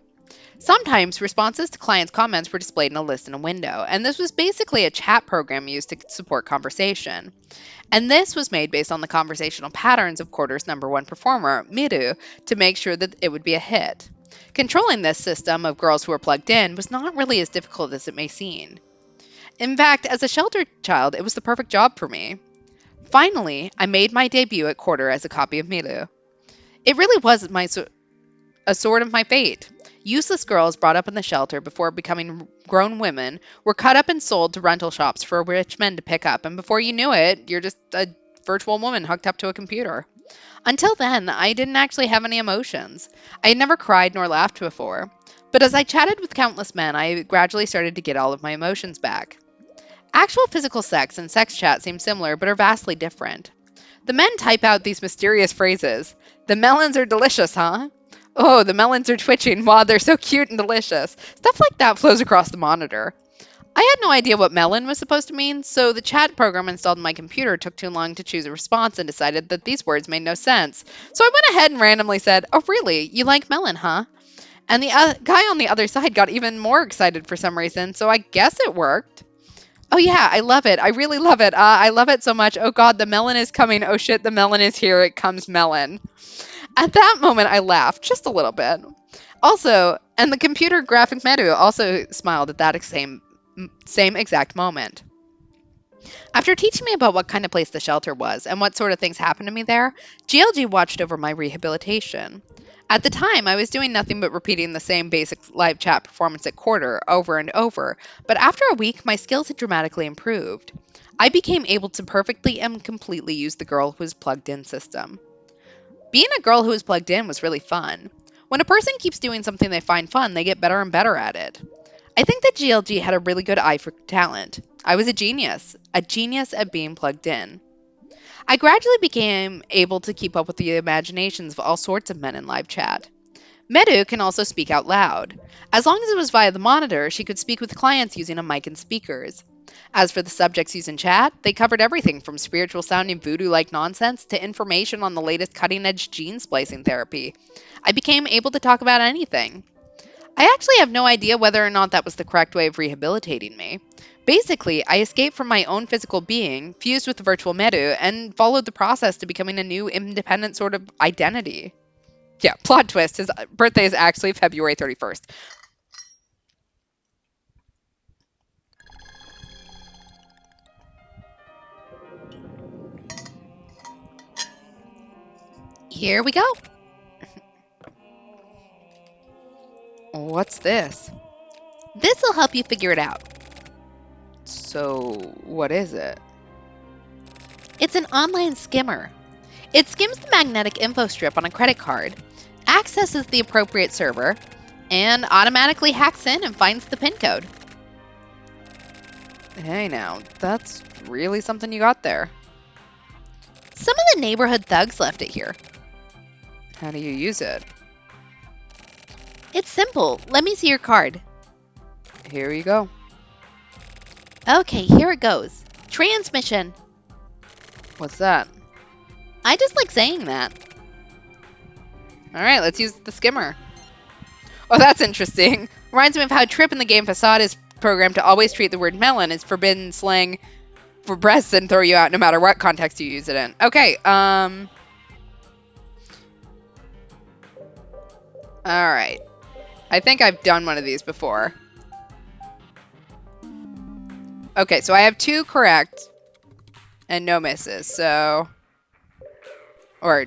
S2: Sometimes responses to clients' comments were displayed in a list in a window, and this was basically a chat program used to support conversation. And this was made based on the conversational patterns of Quarter's number one performer, Miru, to make sure that it would be a hit. Controlling this system of girls who were plugged in was not really as difficult as it may seem. In fact, as a sheltered child, it was the perfect job for me. Finally, I made my debut at Quarter as a copy of Miru. It really was a sword of my fate. Useless girls brought up in the shelter before becoming grown women were cut up and sold to rental shops for rich men to pick up, and before you knew it, you're just a virtual woman hooked up to a computer. Until then, I didn't actually have any emotions. I had never cried nor laughed before. But as I chatted with countless men, I gradually started to get all of my emotions back. Actual physical sex and sex chat seem similar, but are vastly different. The men type out these mysterious phrases. The melons are delicious, huh? Oh, the melons are twitching. Wow, they're so cute and delicious. Stuff like that flows across the monitor. I had no idea what melon was supposed to mean, so the chat program installed in my computer took too long to choose a response and decided that these words made no sense. So I went ahead and randomly said, "Oh, really? You like melon, huh?" And the guy on the other side got even more excited for some reason, so I guess it worked. Oh, yeah, I love it. I really love it. I love it so much. Oh, God, the melon is coming. Oh, shit, the melon is here. It comes melon. At that moment, I laughed just a little bit. Also, and the computer graphic Medu also smiled at that same exact moment. After teaching me about what kind of place the shelter was and what sort of things happened to me there, GLG watched over my rehabilitation. At the time, I was doing nothing but repeating the same basic live chat performance at Quarter over and over, but after a week, my skills had dramatically improved. I became able to perfectly and completely use the Girl Who Was Plugged In system. Being a girl who was plugged in was really fun. When a person keeps doing something they find fun, they get better and better at it. I think that GLG had a really good eye for talent. I was a genius at being plugged in. I gradually became able to keep up with the imaginations of all sorts of men in live chat. Medu can also speak out loud. As long as it was via the monitor, she could speak with clients using a mic and speakers. As for the subjects used in chat, they covered everything from spiritual sounding voodoo-like nonsense to information on the latest cutting-edge gene splicing therapy. I became able to talk about anything. I actually have no idea whether or not that was the correct way of rehabilitating me. Basically, I escaped from my own physical being, fused with the virtual Medu, and followed the process to becoming a new independent sort of identity. Yeah, plot twist, his birthday is actually February 31st. Here we go.
S1: What's this?
S2: This'll help you figure it out.
S1: So, what is it?
S2: It's an online skimmer. It skims the magnetic info strip on a credit card, accesses the appropriate server, and automatically hacks in and finds the PIN code.
S1: Hey now, that's really something you got there.
S2: Some of the neighborhood thugs left it here.
S1: How do you use it?
S2: It's simple. Let me see your card.
S1: Here you go.
S2: Okay, here it goes. Transmission.
S1: What's that?
S2: I just like saying that.
S1: Alright, let's use the skimmer. Oh, that's interesting. Reminds me of how Trip in the game Facade is programmed to always treat the word melon as forbidden slang for breasts and throw you out no matter what context you use it in. Okay, alright. I think I've done one of these before. Okay, so I have 2 correct and no misses, so... Or...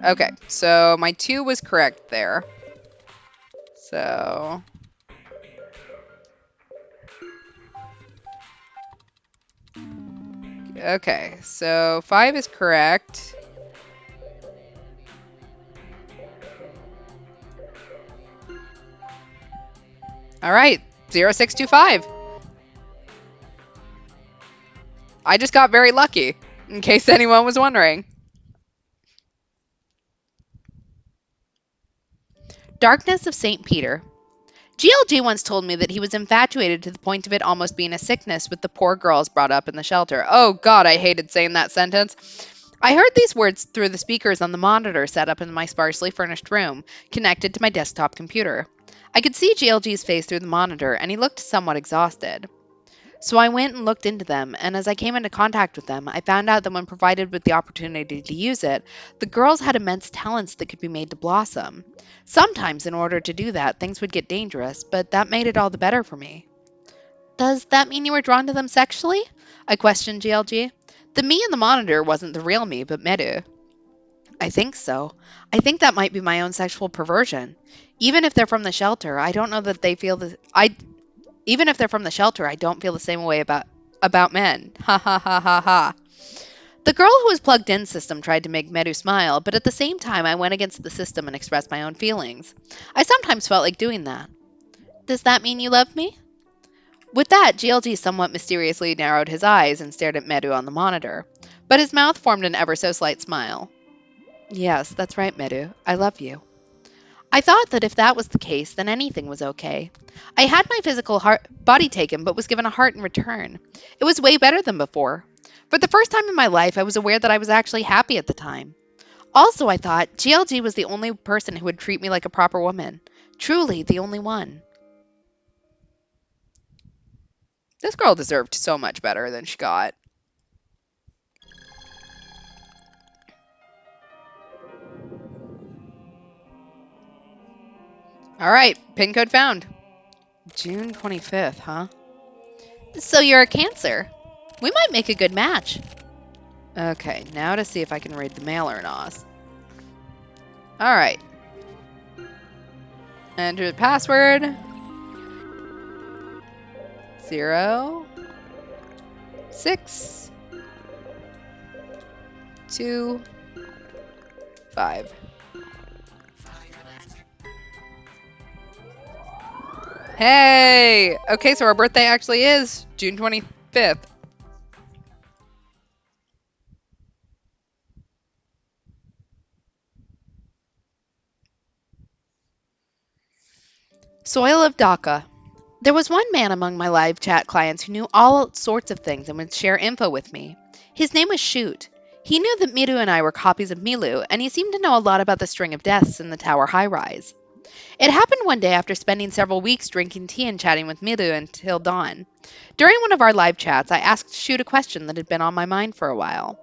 S1: Okay, so my 2 was correct there. So... Okay, so 5 is correct. All right, 0625. I just got very lucky, in case anyone was wondering.
S2: Darkness of St. Peter. GLG once told me that he was infatuated to the point of it almost being a sickness with the poor girls brought up in the shelter.
S1: Oh God, I hated saying that sentence.
S2: I heard these words through the speakers on the monitor set up in my sparsely furnished room, connected to my desktop computer. I could see GLG's face through the monitor, and he looked somewhat exhausted. So I went and looked into them, and as I came into contact with them, I found out that when provided with the opportunity to use it, the girls had immense talents that could be made to blossom. Sometimes, in order to do that, things would get dangerous, but that made it all the better for me. Does that mean you were drawn to them sexually? I questioned GLG. The me in the monitor wasn't the real me, but Meru. I think so. I think that might be my own sexual perversion. Even if they're from the shelter, I don't know that they feel the even if they're from the shelter, I don't feel the same way about men. Ha ha ha ha ha. The girl who was plugged in system tried to make Meru smile, but at the same time I went against the system and expressed my own feelings. I sometimes felt like doing that. Does that mean you love me? With that, GLG somewhat mysteriously narrowed his eyes and stared at Meru on the monitor, but his mouth formed an ever so slight smile. Yes, that's right, Meru. I love you. I thought that if that was the case, then anything was okay. I had my physical body taken, but was given a heart in return. It was way better than before. For the first time in my life, I was aware that I was actually happy at the time. Also, I thought GLG was the only person who would treat me like a proper woman. Truly, the only one.
S1: This girl deserved so much better than she got. All right, pin code found. June 25th, huh?
S2: So you're a Cancer. We might make a good match.
S1: Okay, now to see if I can read the mail or not. All right. Enter the password. 0 6 2 5. Hey! Okay, so our birthday actually is June 25th.
S2: Soil of Dhaka. There was one man among my live chat clients who knew all sorts of things and would share info with me. His name was Shoot. He knew that Miru and I were copies of Milu, and he seemed to know a lot about the string of deaths in the tower high-rise. It happened one day after spending several weeks drinking tea and chatting with Miru until dawn. During one of our live chats, I asked Shoot a question that had been on my mind for a while.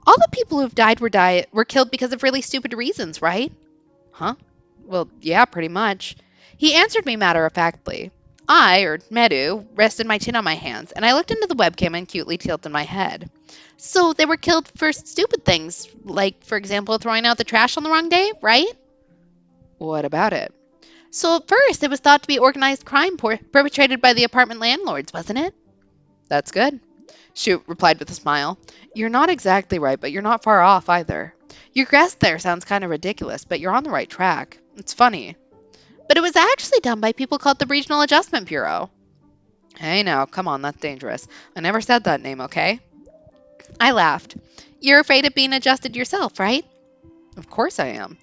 S2: All the people who've died were killed because of really stupid reasons, right? Huh? Well, yeah, pretty much. He answered me matter-of-factly. I, or Meru, rested my chin on my hands, and I looked into the webcam and cutely tilted my head. So they were killed for stupid things, like, for example, throwing out the trash on the wrong day, right?
S1: What about it?
S2: So at first, it was thought to be organized crime perpetrated by the apartment landlords, wasn't it?
S1: That's good. Shoot replied with a smile. You're not exactly right, but you're not far off either. Your guess there sounds kind of ridiculous, but you're on the right track. It's funny.
S2: But it was actually done by people called the Regional Adjustment Bureau.
S1: Hey now, come on, that's dangerous. I never said that name, okay?
S2: I laughed. You're afraid of being adjusted yourself, right?
S1: Of course I am.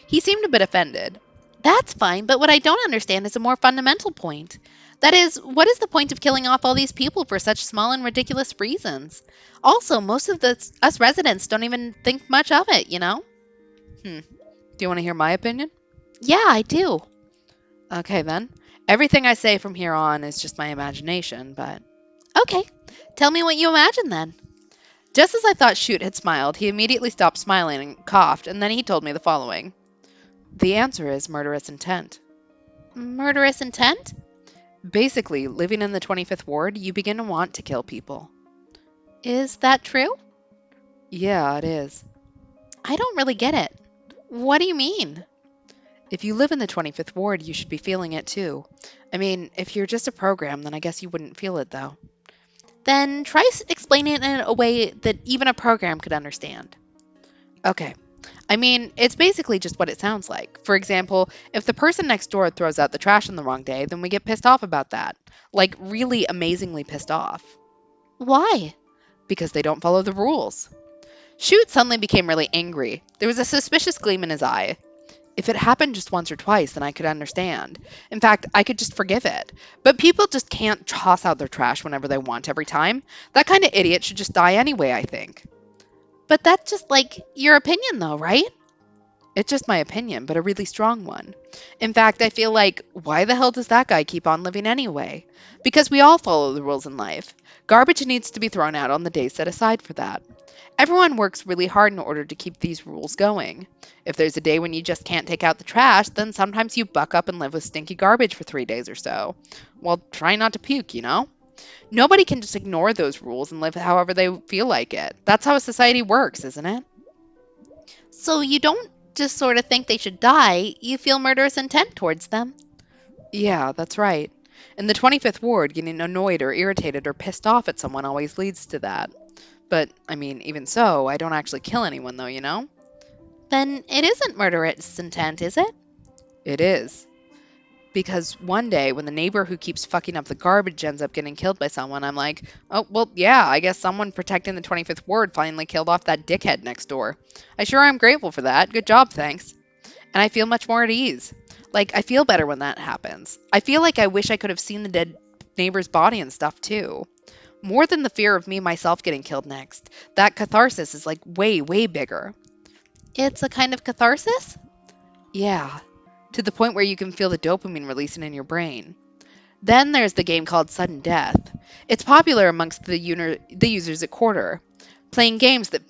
S2: He seemed a bit offended. That's fine, but what I don't understand is a more fundamental point. That is, what is the point of killing off all these people for such small and ridiculous reasons? Also, most of us residents don't even think much of it, you know?
S1: Do you want to hear my opinion?
S2: Yeah, I do.
S1: Okay, then. Everything I say from here on is just my imagination, but
S2: Okay, tell me what you imagine then.
S1: just as I thought Shoot had smiled, he immediately stopped smiling and coughed, and then he told me the following. The answer is murderous intent.
S2: Murderous intent?
S1: Basically, living in the 25th ward, you begin to want to kill people.
S2: Is that true?
S1: Yeah, it is.
S2: I don't really get it. What do you mean?
S1: If you live in the 25th ward, you should be feeling it too. I mean, if you're just a program, then I guess you wouldn't feel it though.
S2: Then try explaining it in a way that even a program could understand.
S1: Okay. I mean, it's basically just what it sounds like. For example, if the person next door throws out the trash on the wrong day, then we get pissed off about that. Like, really amazingly pissed off.
S2: Why?
S1: Because they don't follow the rules. Shoot suddenly became really angry. There was a suspicious gleam in his eye. If it happened just once or twice, then I could understand. In fact, I could just forgive it. But people just can't toss out their trash whenever they want every time. That kind of idiot should just die anyway, I think.
S2: But that's just like your opinion, though, right?
S1: It's just my opinion, but a really strong one. In fact, I feel like, why the hell does that guy keep on living anyway? Because we all follow the rules in life. Garbage needs to be thrown out on the days set aside for that. Everyone works really hard in order to keep these rules going. If there's a day when you just can't take out the trash, then sometimes you buck up and live with stinky garbage for 3 days or so. Well, try not to puke, you know? Nobody can just ignore those rules and live however they feel like it. That's how a society works, isn't it?
S2: So you don't just sort of think they should die, you feel murderous intent towards them.
S1: Yeah, that's right. In the 25th ward, getting annoyed or irritated or pissed off at someone always leads to that. But, I mean, even so, I don't actually kill anyone, though, you know?
S2: Then it isn't murderous intent, is it?
S1: It is. Because one day, when the neighbor who keeps fucking up the garbage ends up getting killed by someone, I'm like, oh, well, yeah, I guess someone protecting the 25th ward finally killed off that dickhead next door. I sure am grateful for that. Good job, thanks. And I feel much more at ease. Like, I feel better when that happens. I feel like I wish I could have seen the dead neighbor's body and stuff, too. More than the fear of me myself getting killed next. That catharsis is like way, way bigger.
S2: It's a kind of catharsis?
S1: Yeah, to the point where you can feel the dopamine releasing in your brain. Then there's the game called Sudden Death. It's popular amongst the users at Quarter. Playing games that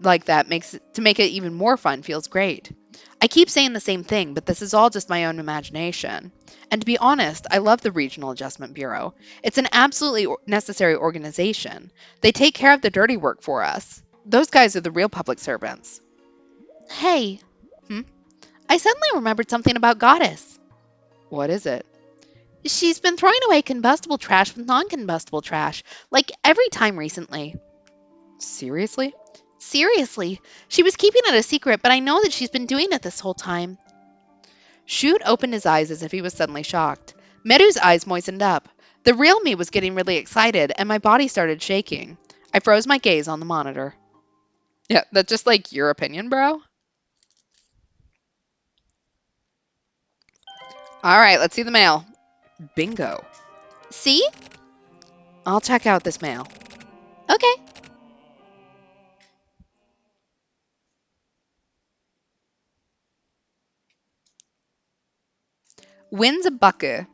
S1: like that to make it even more fun feels great. I keep saying the same thing, but this is all just my own imagination. And to be honest, I love the Regional Adjustment Bureau. It's an absolutely necessary organization. They take care of the dirty work for us. Those guys are the real public servants.
S2: Hey,
S1: Hmm?
S2: I suddenly remembered something about Goddess.
S1: What is it?
S2: She's been throwing away combustible trash with non-combustible trash, like every time recently.
S1: Seriously?
S2: Seriously, she was keeping it a secret, but I know that she's been doing it this whole time.
S1: Shoot opened his eyes as if he was suddenly shocked. Meru's eyes moistened up. The real me was getting really excited, and my body started shaking. I froze my gaze on the monitor. Yeah, that's just like your opinion, bro? Alright, let's see the mail. Bingo.
S2: See?
S1: I'll check out this mail.
S2: Okay.
S1: Wins a bucket.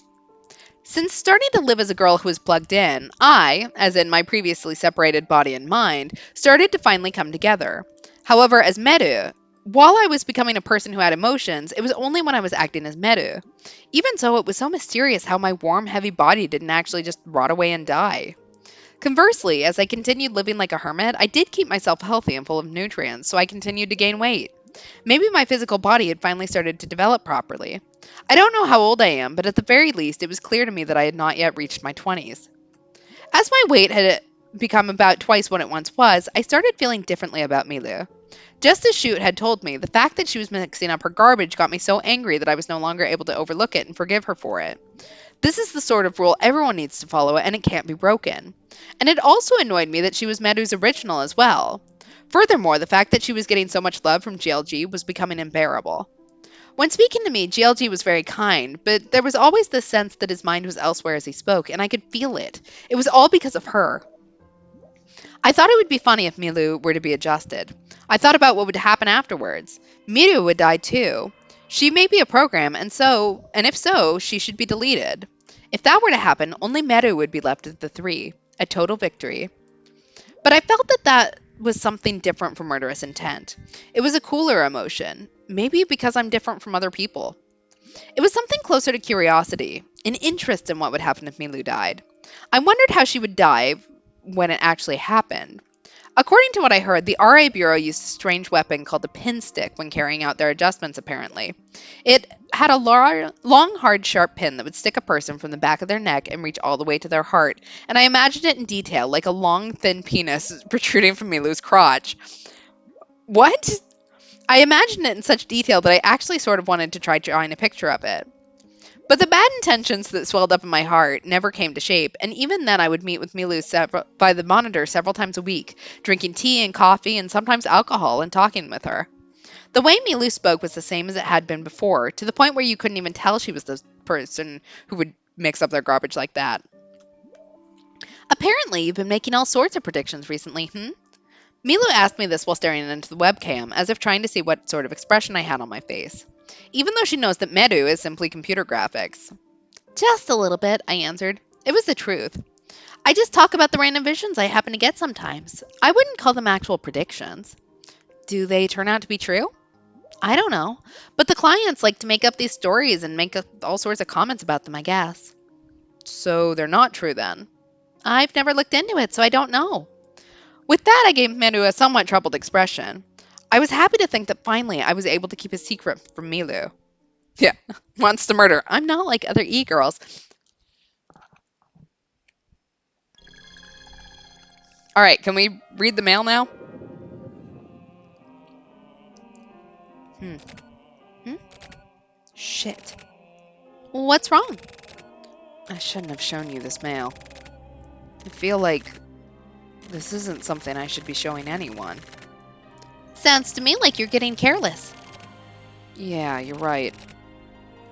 S1: Since starting to live as a girl who was plugged in, I, as in my previously separated body and mind, started to finally come together. However, as Meru, while I was becoming a person who had emotions, it was only when I was acting as Meru. Even so, it was so mysterious how my warm, heavy body didn't actually just rot away and die. Conversely, as I continued living like a hermit, I did keep myself healthy and full of nutrients, so I continued to gain weight. Maybe my physical body had finally started to develop properly. I don't know how old I am, but at the very least, it was clear to me that I had not yet reached my 20s. As my weight had become about twice what it once was, I started feeling differently about Milu. Just as Shoot had told me, the fact that she was mixing up her garbage got me so angry that I was no longer able to overlook it and forgive her for it. This is the sort of rule everyone needs to follow, and it can't be broken. And it also annoyed me that she was Meru's original as well. Furthermore, the fact that she was getting so much love from GLG was becoming unbearable. When speaking to me, GLG was very kind, but there was always this sense that his mind was elsewhere as he spoke, and I could feel it. It was all because of her. I thought it would be funny if Milu were to be adjusted. I thought about what would happen afterwards. Miru would die too. She may be a program, and if so, she should be deleted. If that were to happen, only Meru would be left of the three. A total victory. But I felt that that was something different from murderous intent. It was a cooler emotion. Maybe because I'm different from other people. It was something closer to curiosity, an interest in what would happen if Milu died. I wondered how she would die when it actually happened. According to what I heard, the RA Bureau used a strange weapon called a pin stick when carrying out their adjustments, apparently. It had a long, hard, sharp pin that would stick a person from the back of their neck and reach all the way to their heart, and I imagined it in detail, like a long, thin penis protruding from Milu's crotch. What? I imagined it in such detail that I actually sort of wanted to try drawing a picture of it. But the bad intentions that swelled up in my heart never came to shape, and even then I would meet with Milu by the monitor several times a week, drinking tea and coffee and sometimes alcohol and talking with her. The way Milu spoke was the same as it had been before, to the point where you couldn't even tell she was the person who would mix up their garbage like that. Apparently, you've been making all sorts of predictions recently, Milu asked me this while staring into the webcam, as if trying to see what sort of expression I had on my face. Even though she knows that Meru is simply computer graphics. Just a little bit, I answered. It was the truth. I just talk about the random visions I happen to get sometimes. I wouldn't call them actual predictions. Do they turn out to be true? I don't know. But the clients like to make up these stories and make all sorts of comments about them, I guess. So they're not true then? I've never looked into it, so I don't know. With that, I gave Meru a somewhat troubled expression. I was happy to think that finally I was able to keep a secret from Milu. Yeah, wants to murder. I'm not like other e-girls. All right, can we read the mail now? Hmm? Shit. What's wrong? I shouldn't have shown you this mail. I feel like this isn't something I should be showing anyone. Sounds to me like you're getting careless. Yeah, you're right.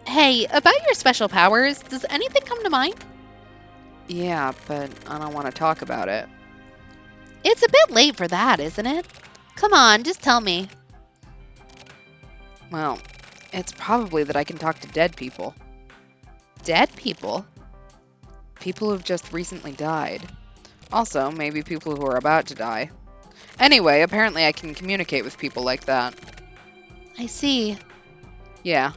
S1: Hey, about your special powers, does anything come to mind? Yeah, but I don't want to talk about it. It's a bit late for that, isn't it? Come on, just tell me. Well, it's probably that I can talk to dead people. Dead people? People who've just recently died. Also, maybe people who are about to die. Anyway, apparently I can communicate with people like that. I see. Yeah.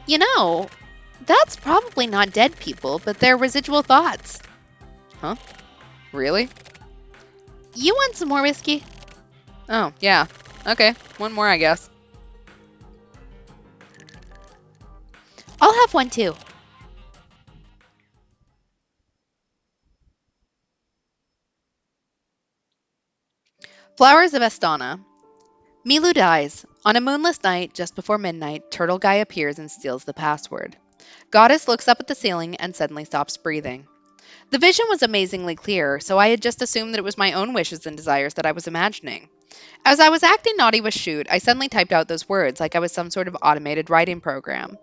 S1: You know, that's probably not dead people, but they're residual thoughts. Huh? Really? You want some more whiskey? Oh, yeah. Okay, one more, I guess. I'll have one too. Flowers of Estana. Milu dies. On a moonless night, just before midnight, Turtle Guy appears and steals the password. Goddess looks up at the ceiling and suddenly stops breathing. The vision was amazingly clear, so I had just assumed that it was my own wishes and desires that I was imagining. As I was acting naughty with Shoot, I suddenly typed out those words like I was some sort of automated writing program.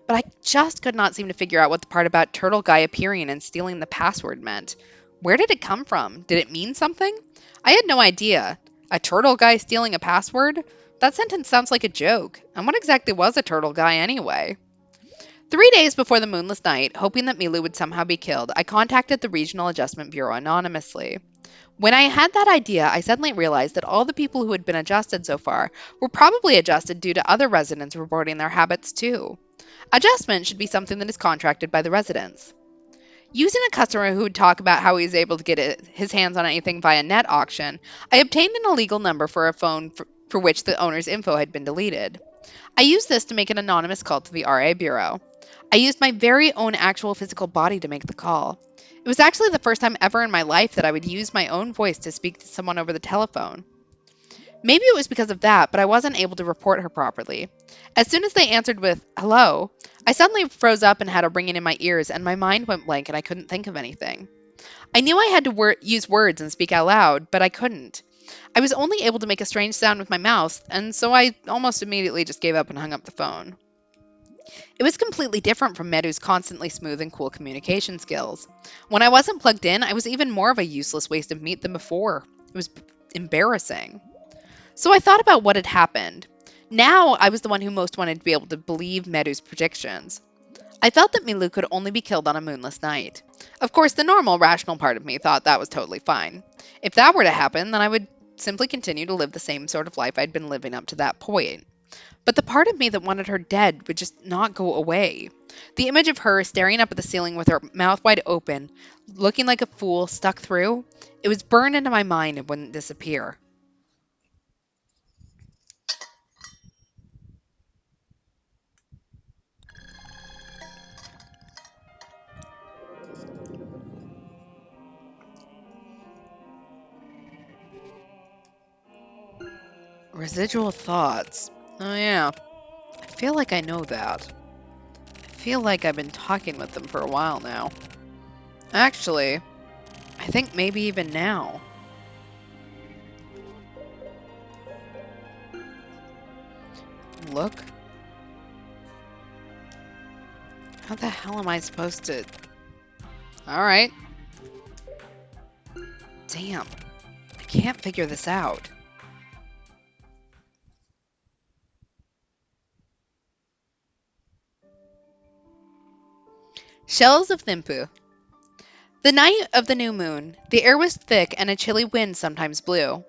S1: But I just could not seem to figure out what the part about Turtle Guy appearing and stealing the password meant. Where did it come from? Did it mean something? I had no idea. A turtle guy stealing a password? That sentence sounds like a joke. And what exactly was a turtle guy anyway? 3 days before the moonless night, hoping that Milu would somehow be killed, I contacted the Regional Adjustment Bureau anonymously. When I had that idea, I suddenly realized that all the people who had been adjusted so far were probably adjusted due to other residents reporting their habits too. Adjustment should be something that is contracted by the residents. Using a customer who would talk about how he was able to get his hands on anything via net auction, I obtained an illegal number for a phone for which the owner's info had been deleted. I used this to make an anonymous call to the RA Bureau. I used my very own actual physical body to make the call. It was actually the first time ever in my life that I would use my own voice to speak to someone over the telephone. Maybe it was because of that, but I wasn't able to report her properly. As soon as they answered with, "Hello," I suddenly froze up and had a ringing in my ears, and my mind went blank and I couldn't think of anything. I knew I had to use words and speak out loud, but I couldn't. I was only able to make a strange sound with my mouth, and so I almost immediately just gave up and hung up the phone. It was completely different from Meru's constantly smooth and cool communication skills. When I wasn't plugged in, I was even more of a useless waste of meat than before. It was embarrassing. So I thought about what had happened. Now I was the one who most wanted to be able to believe Meru's predictions. I felt that Milu could only be killed on a moonless night. Of course, the normal, rational part of me thought that was totally fine. If that were to happen, then I would simply continue to live the same sort of life I'd been living up to that point. But the part of me that wanted her dead would just not go away. The image of her staring up at the ceiling with her mouth wide open, looking like a fool stuck through, it was burned into my mind and wouldn't disappear. Residual thoughts. Oh, yeah. I feel like I know that. I feel like I've been talking with them for a while now. Actually, I think maybe even now. Look. How the hell am I supposed to... Alright. Damn. I can't figure this out. Shells of Thimpu. The night of the new moon, the air was thick and a chilly wind sometimes blew.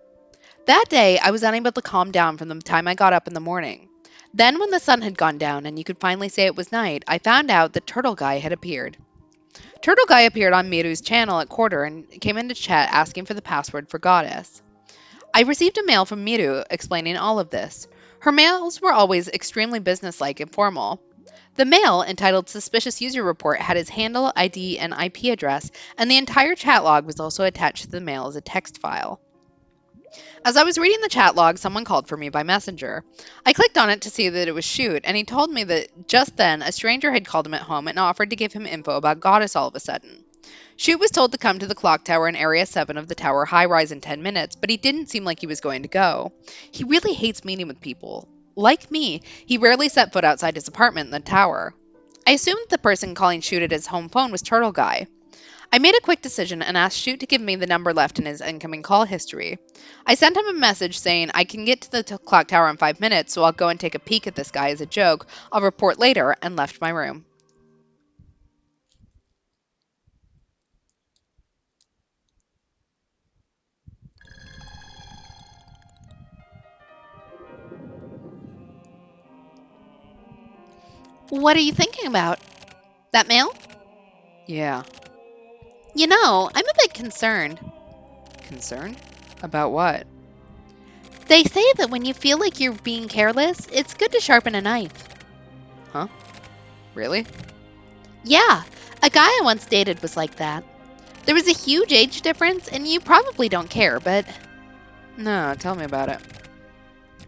S1: That day, I was unable to calm down from the time I got up in the morning. Then, when the sun had gone down and you could finally say it was night, I found out that Turtle Guy had appeared. Turtle Guy appeared on Miru's channel at quarter and came into chat asking for the password for Goddess. I received a mail from Miru explaining all of this. Her mails were always extremely businesslike and formal. The mail, entitled Suspicious User Report, had his handle, ID, and IP address, and the entire chat log was also attached to the mail as a text file. As I was reading the chat log, someone called for me by messenger. I clicked on it to see that it was Shoot, and he told me that just then a stranger had called him at home and offered to give him info about Goddess all of a sudden. Shoot was told to come to the clock tower in Area 7 of the tower high rise in 10 minutes, but he didn't seem like he was going to go. He really hates meeting with people. Like me, he rarely set foot outside his apartment in the tower. I assumed the person calling Shoot at his home phone was Turtle Guy. I made a quick decision and asked Shoot to give me the number left in his incoming call history. I sent him a message saying, I can get to the clock tower in 5 minutes, so I'll go and take a peek at this guy as a joke. I'll report later, and left my room.
S2: What are you thinking about? That mail?
S1: Yeah.
S2: You know, I'm a bit concerned.
S1: Concerned? About what?
S2: They say that when you feel like you're being careless, it's good to sharpen a knife.
S1: Huh? Really?
S2: Yeah, a guy I once dated was like that. There was a huge age difference, and you probably don't care, but
S1: No, tell me about it.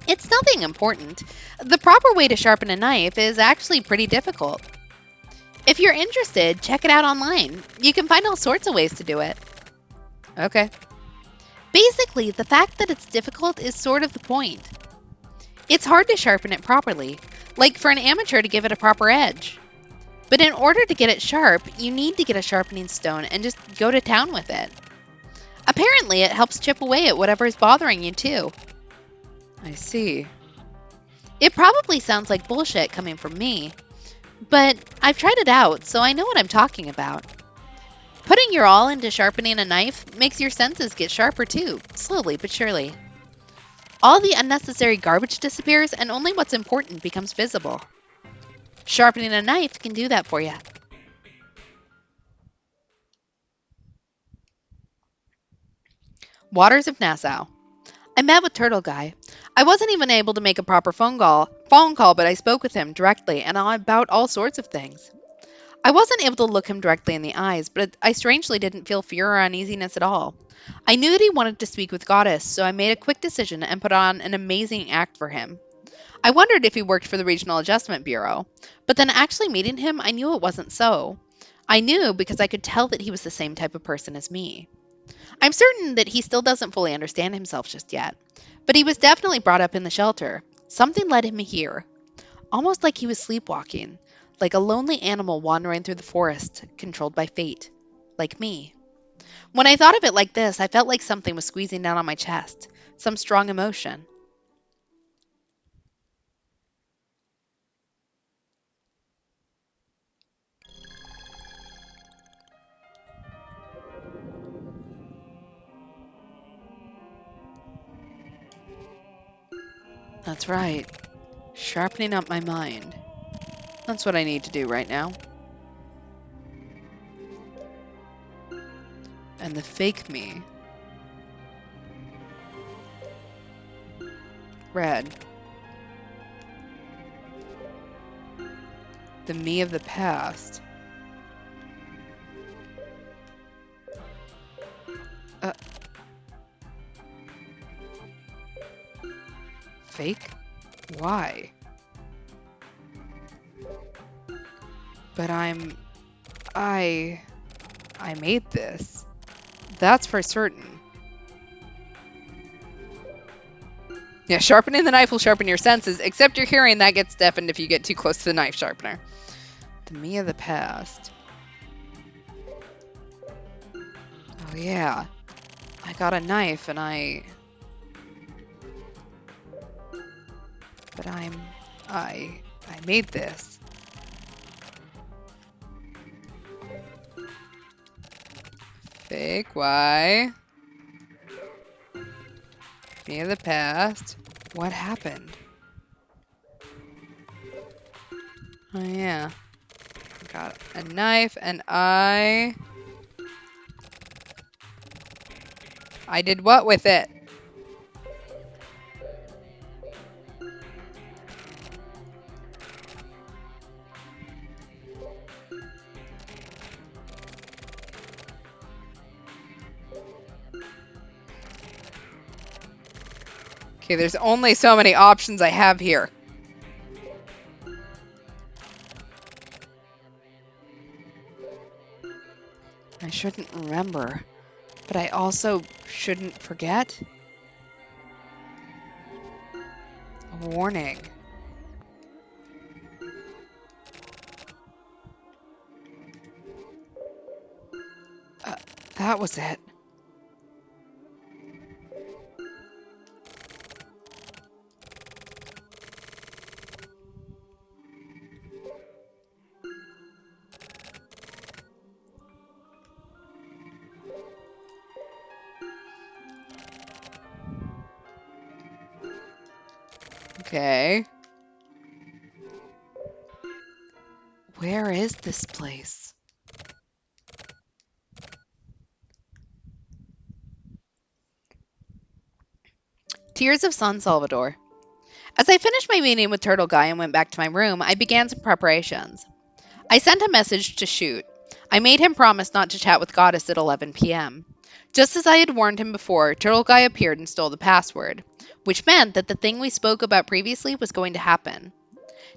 S2: it's nothing important. The proper way to sharpen a knife is actually pretty difficult. If you're interested, check it out online. You can find all sorts of ways to do it.
S1: Okay.
S2: Basically, the fact that it's difficult is sort of the point. It's hard to sharpen it properly, like for an amateur to give it a proper edge. But in order to get it sharp, you need to get a sharpening stone and just go to town with it. Apparently, it helps chip away at whatever is bothering you, too.
S1: I see.
S2: It probably sounds like bullshit coming from me, but I've tried it out, so I know what I'm talking about. Putting your all into sharpening a knife makes your senses get sharper too, slowly but surely. All the unnecessary garbage disappears and only what's important becomes visible. Sharpening a knife can do that for you.
S1: Waters of Nassau. I met with Turtle Guy. I wasn't even able to make a proper phone call, but I spoke with him directly and about all sorts of things. I wasn't able to look him directly in the eyes, but I strangely didn't feel fear or uneasiness at all. I knew that he wanted to speak with Goddess, so I made a quick decision and put on an amazing act for him. I wondered if he worked for the Regional Adjustment Bureau, but then actually meeting him, I knew it wasn't so. I knew because I could tell that he was the same type of person as me. I'm certain that he still doesn't fully understand himself just yet, but he was definitely brought up in the shelter. Something led him here, almost like he was sleepwalking, like a lonely animal wandering through the forest, controlled by fate, like me. When I thought of it like this, I felt like something was squeezing down on my chest, some strong emotion. That's right. Sharpening up my mind. That's what I need to do right now. And the fake me. Red. The me of the past. Uh, Fake? Why? But I made this. That's for certain. Yeah, sharpening the knife will sharpen your senses, except your hearing that gets deafened if you get too close to the knife sharpener. The me of the past. Oh yeah. I got a knife and but I made this. Fake, why? Me of the past. What happened? Oh yeah. Got a knife and I did what with it? Okay, there's only so many options I have here. I shouldn't remember, but I also shouldn't forget. A warning. Uh, that was it. Okay. Where is this place? Tears of San Salvador. As I finished my meeting with Turtle Guy and went back to my room, I began some preparations. I sent a message to Shoot. I made him promise not to chat with Goddess at 11 p.m. Just as I had warned him before, Turtle Guy appeared and stole the password, which meant that the thing we spoke about previously was going to happen.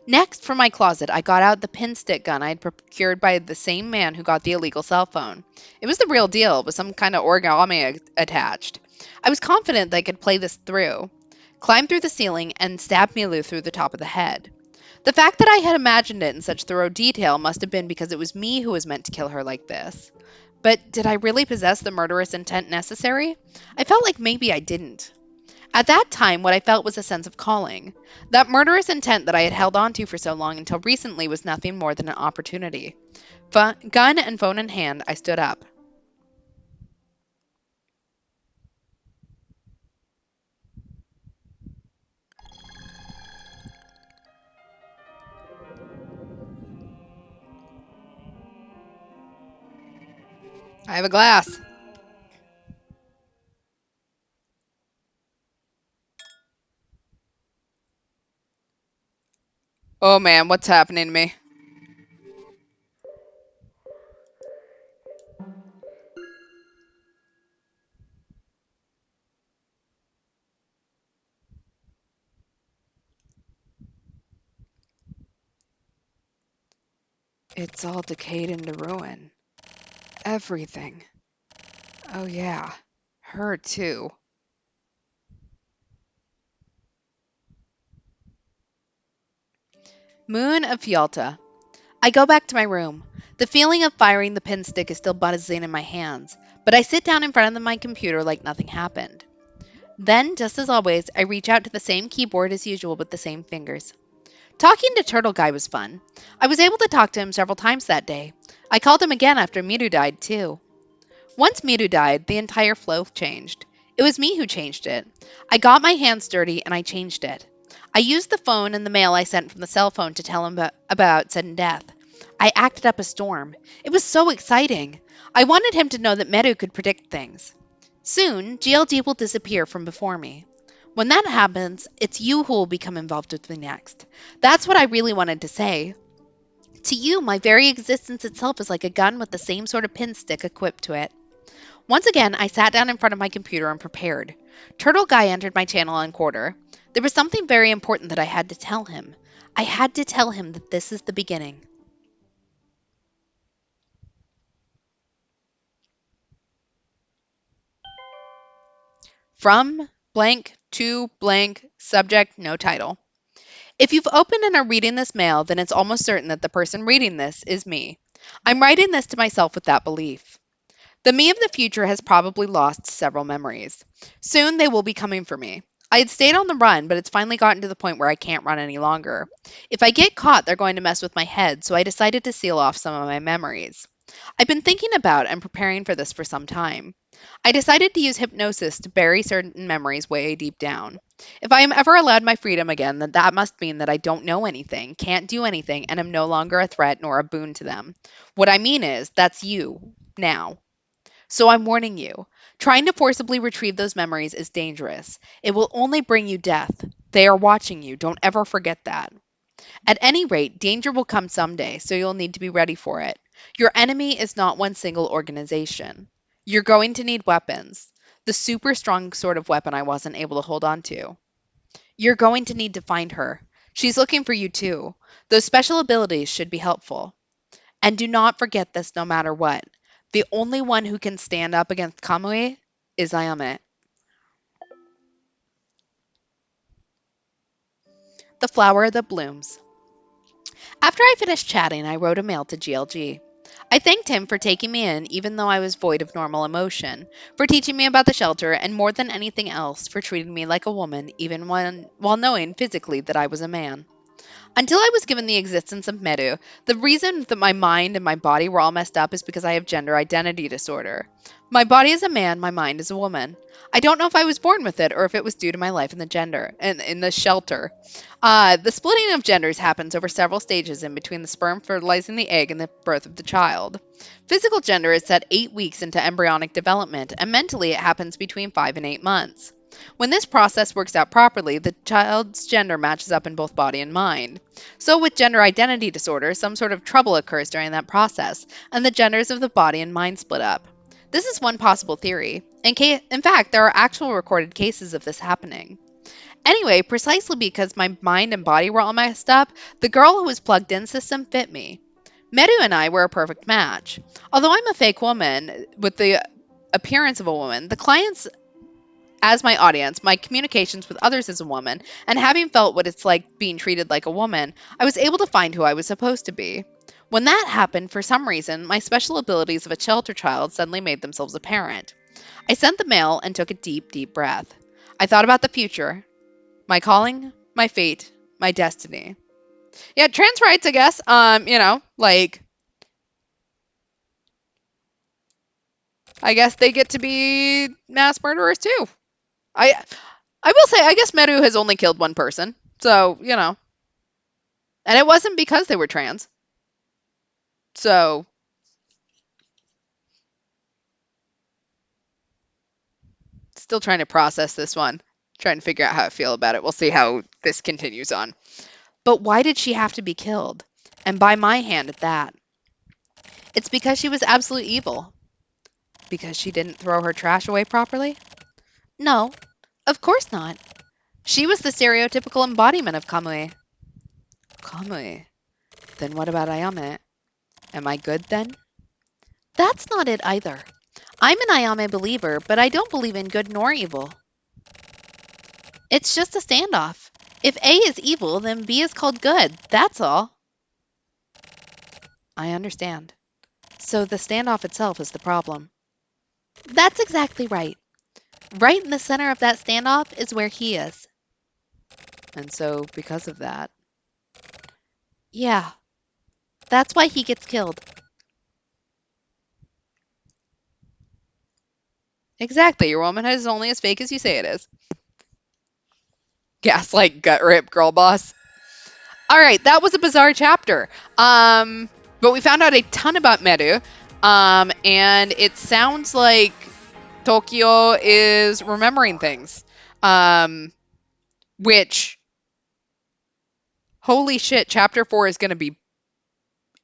S1: Next, from my closet, I got out the pinstick gun I had procured by the same man who got the illegal cell phone. It was the real deal, with some kind of origami attached. I was confident that I could play this through, climb through the ceiling, and stab Milu through the top of the head. The fact that I had imagined it in such thorough detail must have been because it was me who was meant to kill her like this. But did I really possess the murderous intent necessary? I felt like maybe I didn't. At that time, what I felt was a sense of calling. That murderous intent that I had held on to for so long until recently was nothing more than an opportunity. Gun and phone in hand, I stood up. I have a glass. Oh man, what's happening to me? It's all decayed into ruin. Everything. Oh yeah, her too. Moon of Fialta. I go back to my room. The feeling of firing the pin stick is still buzzing in my hands, but I sit down in front of my computer like nothing happened. Then, just as always, I reach out to the same keyboard as usual with the same fingers. Talking to Turtle Guy was fun. I was able to talk to him several times that day. I called him again after Miru died, too. Once Miru died, the entire flow changed. It was me who changed it. I got my hands dirty and I changed it.
S2: I used the phone and the mail I sent from the cell phone to tell him about sudden death. I acted up a storm. It was so exciting. I wanted him to know that Meru could predict things. Soon, GLG will disappear from before me. When that happens, it's you who will become involved with me next. That's what I really wanted to say. To you, my very existence itself is like a gun with the same sort of pin stick equipped to it. Once again, I sat down in front of my computer and prepared. Turtle Guy entered my channel on Quarter. There was something very important that I had to tell him. I had to tell him that this is the beginning. From blank to blank, subject, no title. If you've opened and are reading this mail, then it's almost certain that the person reading this is me. I'm writing this to myself with that belief. The me of the future has probably lost several memories. Soon they will be coming for me. I had stayed on the run, but it's finally gotten to the point where I can't run any longer. If I get caught, they're going to mess with my head, so I decided to seal off some of my memories. I've been thinking about and preparing for this for some time. I decided to use hypnosis to bury certain memories way deep down. If I am ever allowed my freedom again, then that must mean that I don't know anything, can't do anything, and am no longer a threat nor a boon to them. What I mean is, that's you, now. So I'm warning you. Trying to forcibly retrieve those memories is dangerous. It will only bring you death. They are watching you. Don't ever forget that. At any rate, danger will come someday, so you'll need to be ready for it. Your enemy is not one single organization. You're going to need weapons. The super strong sort of weapon I wasn't able to hold on to. You're going to need to find her. She's looking for you too. Those special abilities should be helpful. And do not forget this no matter what. The only one who can stand up against Kamui is Ayame. The flower that blooms. After I finished chatting, I wrote a mail to GLG. I thanked him for taking me in, even though I was void of normal emotion, for teaching me about the shelter, and more than anything else, for treating me like a woman, even while knowing physically that I was a man. Until I was given the existence of Meru, the reason that my mind and my body were all messed up is because I have gender identity disorder. My body is a man, my mind is a woman. I don't know if I was born with it or if it was due to my life in the gender and in the shelter. The splitting of genders happens over several stages in between the sperm fertilizing the egg and the birth of the child. Physical gender is set 8 weeks into embryonic development, and mentally it happens between 5 and 8 months. When this process works out properly, the child's gender matches up in both body and mind. So, with gender identity disorder, some sort of trouble occurs during that process, and the genders of the body and mind split up. This is one possible theory. In fact, there are actual recorded cases of this happening. Anyway, precisely because my mind and body were all messed up, the girl who was plugged in system fit me. Meru and I were a perfect match. Although I'm a fake woman with the appearance of a woman, the clients as my audience, my communications with others as a woman, and having felt what it's like being treated like a woman, I was able to find who I was supposed to be. When that happened, for some reason, my special abilities of a shelter child suddenly made themselves apparent. I sent the mail and took a deep, deep breath. I thought about the future, my calling, my fate, my destiny. Yeah, trans rights, I guess. I guess they get to be mass murderers too. I I will say, I guess Meru has only killed one person. So, and it wasn't because they were trans. So, still trying to process this one. Trying to figure out how I feel about it. We'll see how this continues on. But why did she have to be killed? And by my hand at that. It's because she was absolute evil. Because she didn't throw her trash away properly? No, of course not. She was the stereotypical embodiment of Kamui. Kamui? Then what about Ayame? Am I good then? That's not it either. I'm an Ayame believer, but I don't believe in good nor evil. It's just a standoff. If A is evil, then B is called good. That's all. I understand. So the standoff itself is the problem. That's exactly right. Right in the center of that standoff is where he is. And so, because of that. Yeah, that's why he gets killed. Exactly. Your womanhood is only as fake as you say it is.
S1: Gaslight gut rip girl boss. All right, that was a bizarre chapter. But we found out a ton about Meru. And it sounds like Tokyo is remembering things. Which, holy shit, chapter 4 is going to be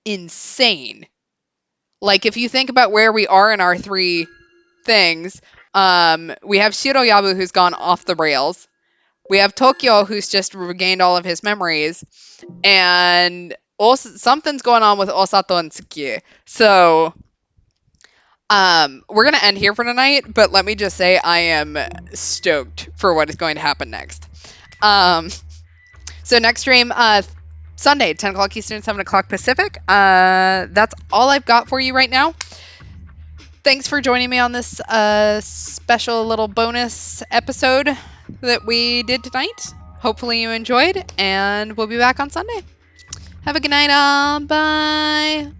S1: insane. Like, if you think about where we are in our 3 things, we have Shiroyabu who's gone off the rails. We have Tokyo who's just regained all of his memories. And also, something's going on with Osato and Tsukie. So, we're going to end here for tonight, but let me just say I am stoked for what is going to happen next. So next stream, Sunday, 10 o'clock Eastern, 7 o'clock Pacific. That's all I've got for you right now. Thanks for joining me on this special little bonus episode that we did tonight. Hopefully you enjoyed, and we'll be back on Sunday. Have a good night, all. Bye.